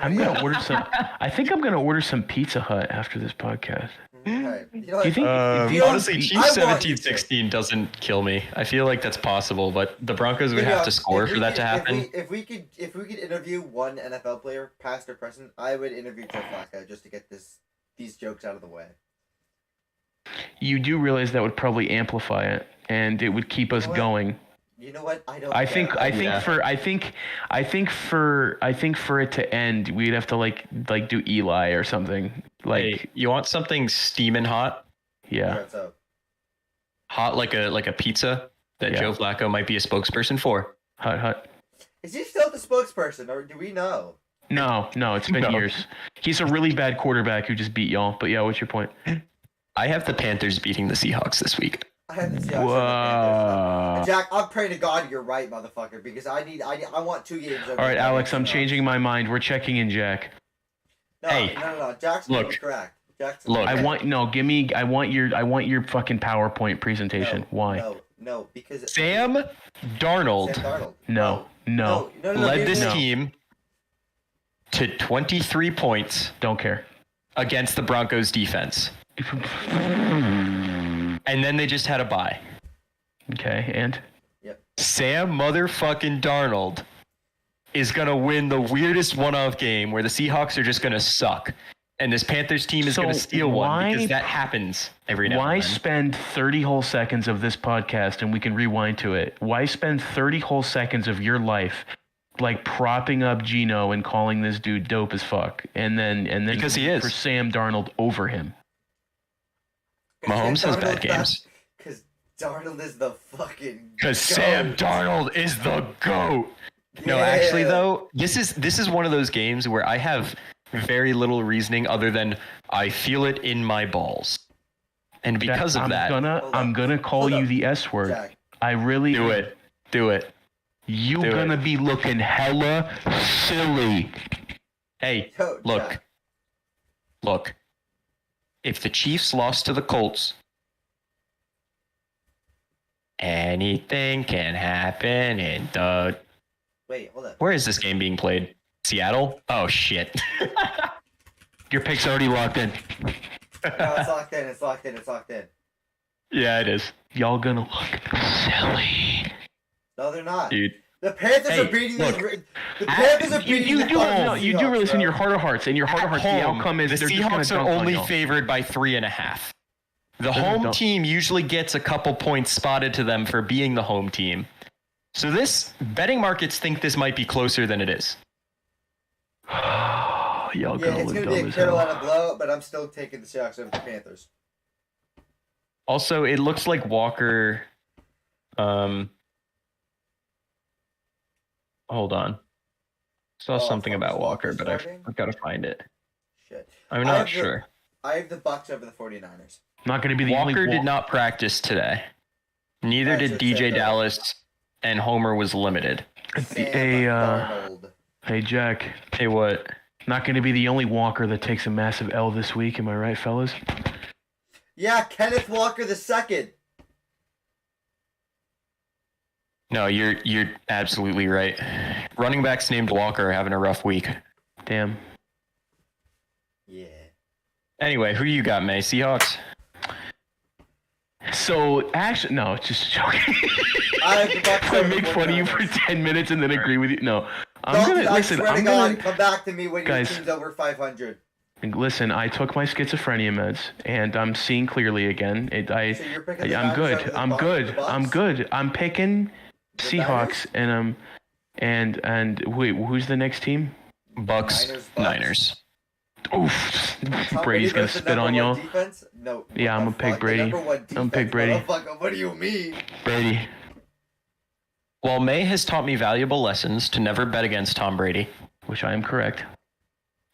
I'm gonna order some. I think I'm gonna order some Pizza Hut after this podcast. Okay. Do you think? Honestly, Chiefs 17-16 doesn't kill me. I feel like that's possible, but the Broncos would have to score for that to happen. If we could interview one NFL player, past or present, I would interview Joe Flacco just to get these jokes out of the way. You do realize that would probably amplify it, and it would keep us going. You know what? I think for it to end, we'd have to like do Eli or something. Like, hey, you want something steaming hot? Yeah. What's up? Hot like a pizza that Joe Flacco might be a spokesperson for. Hut. Is he still the spokesperson, or do we know? No, it's been years. He's a really bad quarterback who just beat y'all. But yeah, what's your point? I have the Panthers beating the Seahawks this week. I have the Seahawks. Whoa. Jack, I'm praying to God you're right, motherfucker, because I want 2 games. All right, Alex, I'm changing my mind. We're checking in Jack. No. Jack's gonna be correct. I want your fucking PowerPoint presentation. Why? No, because Sam Darnold. No. Led this team to 23 points. Don't care. Against the Broncos defense. And then they just had a bye. Okay, and? Yep. Sam motherfucking Darnold is going to win the weirdest one-off game where the Seahawks are just going to suck. And this Panthers team is going to steal one because that happens every now and then. Why spend 30 whole seconds of this podcast, and we can rewind to it, why spend 30 whole seconds of your life like propping up Geno and calling this dude dope as fuck, and then because he is for Sam Darnold over him? Mahomes has bad games. Because Darnold is the fucking. Because Sam Darnold is the GOAT. No, actually though, this is one of those games where I have very little reasoning other than I feel it in my balls, and because of that, I'm gonna call you the S word. Jack. I really do it. You gonna be looking hella silly. Hey, look. If the Chiefs lost to the Colts, anything can happen in the... Wait, hold up. Where is this game being played? Seattle? Oh, shit. Your pick's already locked in. No, it's locked in. Yeah, it is. Y'all gonna look silly. No, they're not. Dude. The Panthers are beating the Panthers are beating the Seahawks. You do realize in your heart of hearts, the outcome is the Seahawks are only favored by 3.5. The home team usually gets a couple points spotted to them for being the home team. So betting markets think this might be closer than it is. Y'all it's going to be a Carolina blowout, but I'm still taking the Seahawks over the Panthers. Also, it looks like Walker... Hold on. Saw something about Walker, but I've got to find it. Shit. I'm not sure. I have the Bucs over the 49ers. Not going to be the Walker did not practice today. Neither did DJ Dallas, and Homer was limited. Hey, Jack. Hey, what? Not going to be the only Walker that takes a massive L this week. Am I right, fellas? Yeah, Kenneth Walker II. No, you're absolutely right. Running backs named Walker are having a rough week. Damn. Yeah. Anyway, who you got, May? Seahawks? So, actually, no, just joking. I make fun of you for 10 minutes and then agree with you. No. I swear to God, come back to me when your team's over 500. Listen, I took my schizophrenia meds, and I'm seeing clearly again. I'm good. I'm picking Seahawks, and wait, who's the next team? Bucks. Niners. Oof. Brady's gonna spit on y'all. No. Yeah, I'm gonna pick Brady. I'm gonna pick Brady. What do you mean? Brady. While May has taught me valuable lessons to never bet against Tom Brady, which I am correct,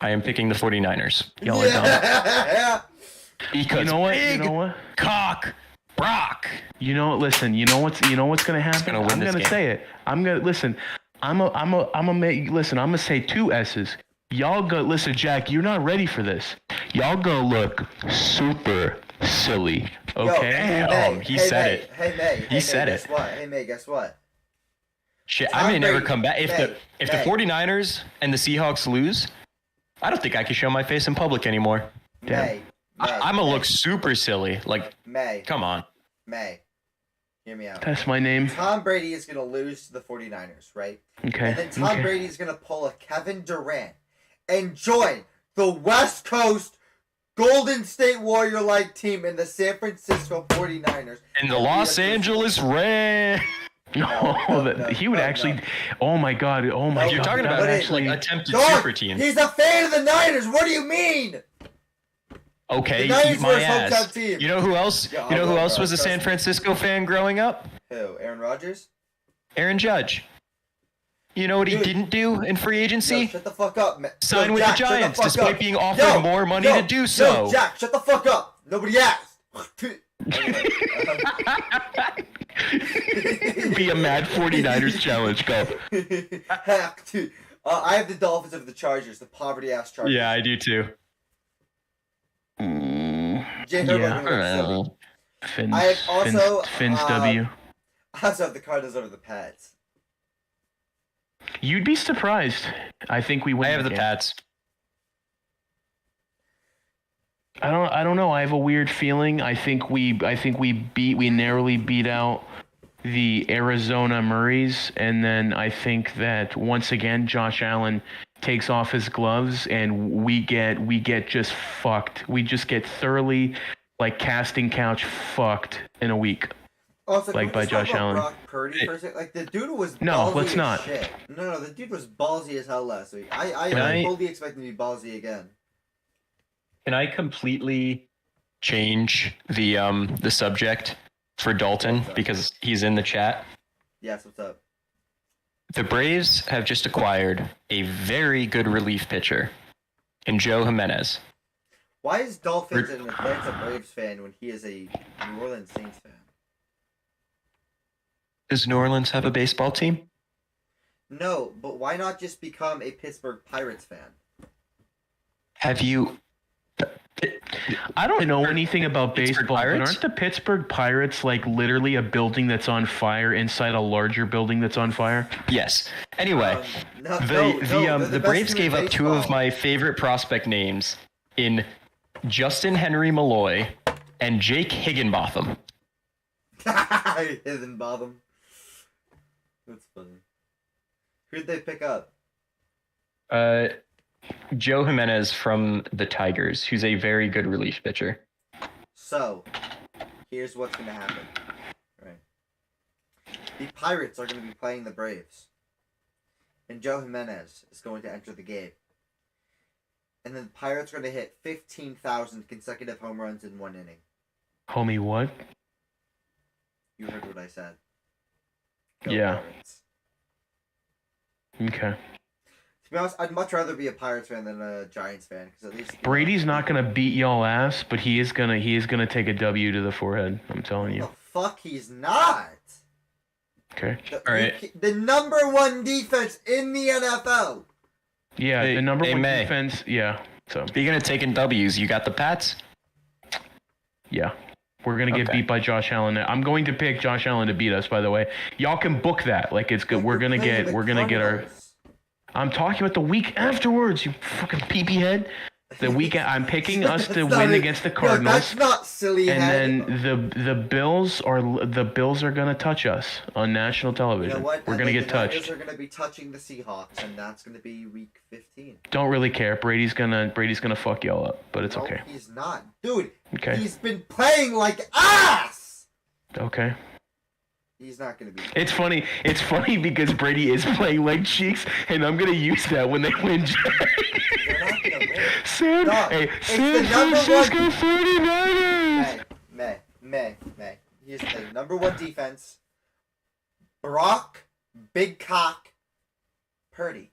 I am picking the 49ers. Y'all are dumb. Because you know what? Cock Brock. Listen. You know what's gonna happen? I'm gonna say it. I'm gonna say two S's. Y'all go. Listen, Jack. You're not ready for this. Y'all gonna look super silly. Okay. Damn. He said it. Hey May. He said it. Guess what? Hey May. Guess what? Shit, I may never come back. If the 49ers and the Seahawks lose, I don't think I can show my face in public anymore. May. I'm gonna look super silly. Like, May. Come on. May. Hear me out. That's my name. Tom Brady is gonna lose to the 49ers, right? Okay. And then Tom Brady is gonna pull a Kevin Durant and join the West Coast Golden State Warrior-like team in the San Francisco 49ers. And the Los Angeles Rams. He would actually. Oh my God! You're talking about actually attempted super team. He's a fan of the Niners. What do you mean? Okay, eat my ass. You know who else? You know who else was a San Francisco fan growing up? Who? Aaron Rodgers? Aaron Judge. You know what he didn't do in free agency? Shut the fuck up, man. Sign with the Giants, despite being offered more money to do so. No, Jack, shut the fuck up. Nobody asked. Be a mad 49ers challenge. Go. Heck, dude. I have the Dolphins over the Chargers, the poverty-ass Chargers. Yeah, I do too. Fins, I have also Fins W. I also have the Cardinals over the Pats. You'd be surprised. I think we win. I have the Pats. I don't know. I have a weird feeling. I think we narrowly beat out the Arizona Murrays, and then I think that once again Josh Allen takes off his gloves and we get just fucked. We just get thoroughly casting couch fucked in a week. Also, by Josh Allen. Brock Purdy for a second? The dude was ballsy no, let's as not. Shit. No, the dude was ballsy as hell last week. I fully expect him to be ballsy again. Can I completely change the subject for Dalton because he's in the chat? Yes, what's up? The Braves have just acquired a very good relief pitcher in Joe Jimenez. Why is Dolphins an Atlanta Braves fan when he is a New Orleans Saints fan? Does New Orleans have a baseball team? No, but why not just become a Pittsburgh Pirates fan? Have you... I don't know anything about baseball, but Pirates? aren't the Pittsburgh Pirates literally a building that's on fire inside a larger building that's on fire? Yes. Anyway, the Braves gave up two of my favorite prospect names in Justin Henry Malloy and Jake Higginbotham. Higginbotham. That's funny. Who'd they pick up? Joe Jimenez from the Tigers, who's a very good relief pitcher. So, here's what's going to happen. Right. The Pirates are going to be playing the Braves. And Joe Jimenez is going to enter the game. And then the Pirates are going to hit 15,000 consecutive home runs in one inning. Homie, what? You heard what I said. Go yeah. Pirates. Okay. To be honest, I'd much rather be a Pirates fan than a Giants fan because at least Brady's not gonna beat y'all ass, but he is gonna take a W to the forehead. I'm telling you. The fuck, he's not. Okay. All right. The number one defense in the NFL. Yeah, Hey, the number one May. defense. Yeah. So. Speaking of taking W's, you got the Pats? Yeah. We're gonna get beat by Josh Allen. I'm going to pick Josh Allen to beat us. By the way, y'all can book that. Like it's good. We're gonna get our. I'm talking about the week afterwards. You fucking peepee head. The weekend I'm picking us to win against the Cardinals. No, that's not silly. And then the Bills are gonna touch us on national television. You know what? We're gonna get touched. The Niners are gonna be touching the Seahawks, and that's gonna be week 15. Don't really care. Brady's gonna fuck y'all up, but it's okay. He's not, dude. Okay. He's been playing like ass. Okay. He's not gonna be. It's funny. It's funny because Brady is playing leg cheeks, and I'm gonna use that when they win. They're not gonna win. San Francisco 49ers. May. Here's the thing. Number one defense. Brock, Big Cock, Purdy.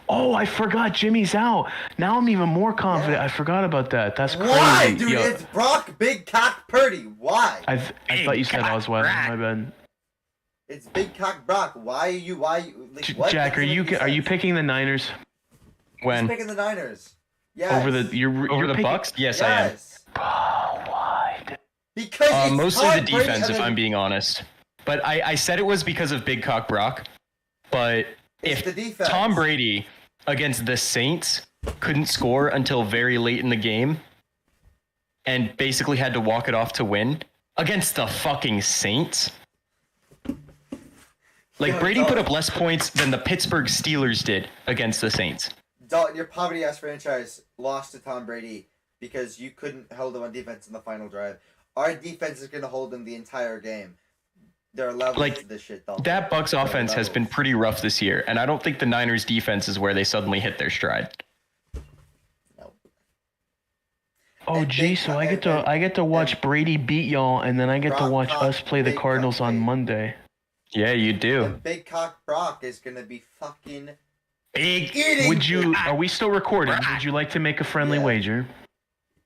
Oh, I forgot Jimmy's out. Now I'm even more confident. Yeah. I forgot about that. That's crazy. Why, dude? Yo. It's Brock, Big Cock, Purdy. Why? I thought you said Osweiler. My bad. It's Big Cock Brock. Why are you? Like, what? Jack, are you picking the Niners? When? He's picking the Niners. Yes. Over the Bucks? Yes, I am. Oh, why? Because mostly the defense, if I'm being honest. But I said it was because of Big Cock Brock. But if Tom Brady against the Saints couldn't score until very late in the game and basically had to walk it off to win against the fucking Saints. Like, Brady put up less points than the Pittsburgh Steelers did against the Saints. Dalton, your poverty-ass franchise lost to Tom Brady because you couldn't hold him on defense in the final drive. Our defense is going to hold him the entire game. There are levels to this shit, Dalton. That Bucks offense has been pretty rough this year, and I don't think the Niners defense is where they suddenly hit their stride. No. Oh, gee, so I get to watch Brady beat y'all, and then I get to watch us play the Cardinals on Monday. Yeah, you do. And Big Cock Brock is going to be fucking... Are we still recording? Would you like to make a friendly wager?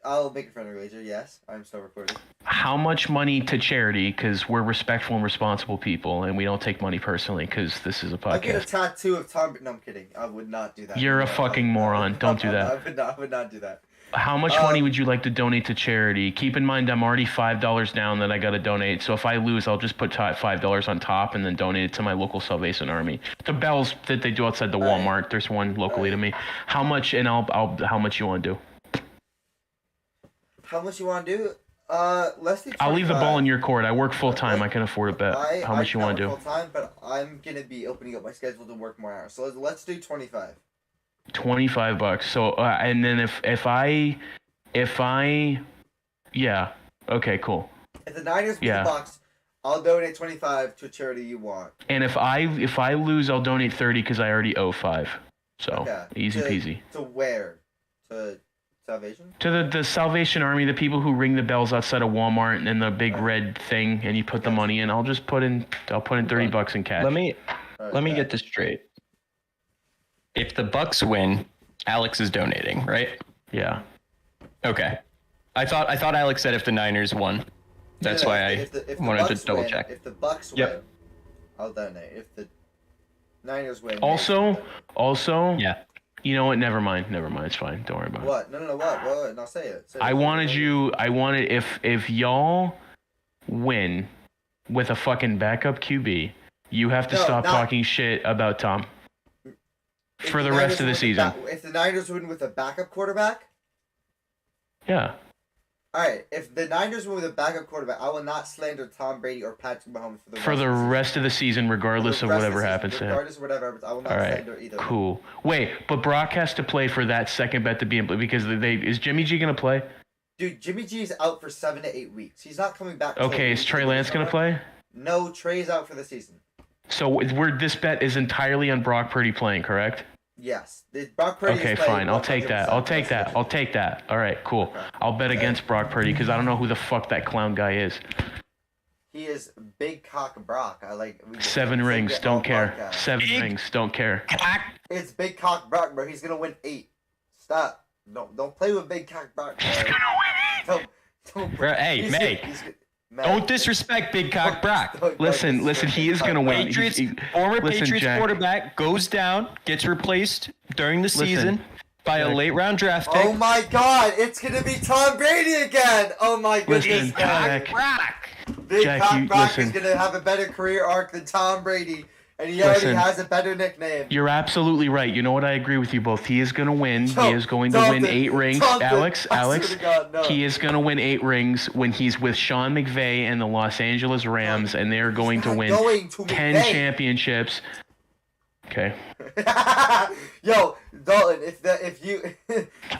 I'll make a friendly wager, yes. I'm still recording. How much money to charity? Because we're respectful and responsible people, and we don't take money personally, because this is a podcast. I'll get a tattoo of Tom... No, I'm kidding. I would not do that. You're a fucking moron. Don't do that. I would not do that. How much money would you like to donate to charity? Keep in mind, I'm already $5 down that I got to donate. So if I lose, I'll just put $5 on top and then donate it to my local Salvation Army. The bells that they do outside the Walmart. Right. There's one locally to me. How much? And how much you want to do? How much you want to do? Let's do 25. I'll leave the ball in your court. I work full time. I can afford a bet. How much you want to do? Full time, but I'm gonna be opening up my schedule to work more hours. So let's do 25. $25. So and then if I yeah, okay, cool. If the Niners beat the Bucks, I'll donate 25 to a charity you want. And if I lose, I'll donate 30 because I already owe 5. So easy peasy. To where? To Salvation? To the Salvation Army, the people who ring the bells outside of Walmart and the big red thing, and you put the money in. I'll put in $30 in cash. Let me get this straight. If the Bucks win, Alex is donating, right? Yeah. Okay. I thought Alex said if the Niners won. That's why I wanted to double check. If the Bucks win, I'll donate. If the Niners win. Also, yeah. You know what? Never mind. It's fine. Don't worry about it. What? No. What? No, say it. I wanted if y'all win with a fucking backup QB, you have to stop talking shit about Tom. For the rest of the season. If the Niners win with a backup quarterback? Yeah. Alright, if the Niners win with a backup quarterback, I will not slander Tom Brady or Patrick Mahomes for the rest of the season, regardless of whatever happens. Regardless of whatever happens, I will not slander either. Cool. Wait, but Brock has to play for that second bet to be in play because is Jimmy G going to play? Dude, Jimmy G is out for 7 to 8 weeks. He's not coming back. Okay, is Trey Lance going to play? No, Trey's out for the season. So this bet is entirely on Brock Purdy playing, correct? Yes. Brock Purdy okay, fine. I'll take that. All right, cool. Okay. I'll bet against Brock Purdy because I don't know who the fuck that clown guy is. He is Big Cock Brock. 7 rings, don't care. 7 rings, don't care. It's Big Cock Brock, bro. He's gonna win 8. Stop. Don't play with Big Cock Brock. Bro. He's gonna win 8. Hey, May. Don't disrespect Big Cock Brock. Listen, he is gonna win. Former Listen, Patriots Jack. quarterback goes down, gets replaced during the season by a late round draft pick. Oh my God! It's gonna be Tom Brady again. Oh my goodness! Listen, Jack. Big Jack, Cock Brock listen. is gonna have a better career arc than Tom Brady, and he already has a better nickname. You're absolutely right. You know what? I agree with you both. He is going to win. No, he is going to win 8 rings. Alex, I swear to God, no. he is going to win 8 rings when he's with Sean McVay and the Los Angeles Rams, and they're going to win 10 championships. Okay. Yo, Dalton, if you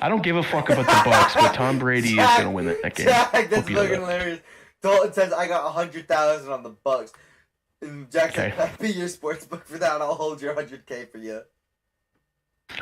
I don't give a fuck about the Bucks, but Tom Brady is going to win that game. Jack, that's fucking hilarious. Dalton says I got 100,000 on the Bucks. And Jack said, "I'll be your sports book for that. I'll hold your 100K for you."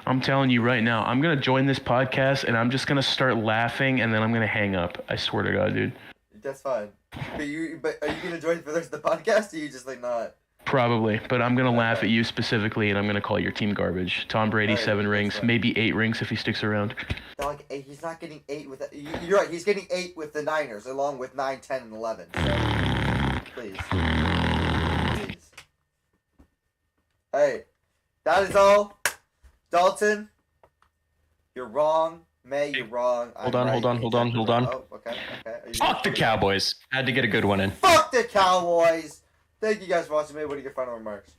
I'm telling you right now, I'm gonna join this podcast and I'm just gonna start laughing and then I'm gonna hang up. I swear to God, dude. That's fine. But are you gonna join for the rest of the podcast? Or are you just like not? Probably, but I'm gonna laugh at you specifically, and I'm gonna call your team garbage. Tom Brady, 7 rings, maybe 8 rings if he sticks around. Like 8, he's not getting 8 with. You're right. He's getting 8 with the Niners, along with 9, 10, and 11. So, please. Hey, that is all. Dalton, you're wrong. May, you're wrong. Hold on. Oh, okay. Fuck the Cowboys. Had to get a good one in. Fuck the Cowboys. Thank you guys for watching. May, what are your final remarks?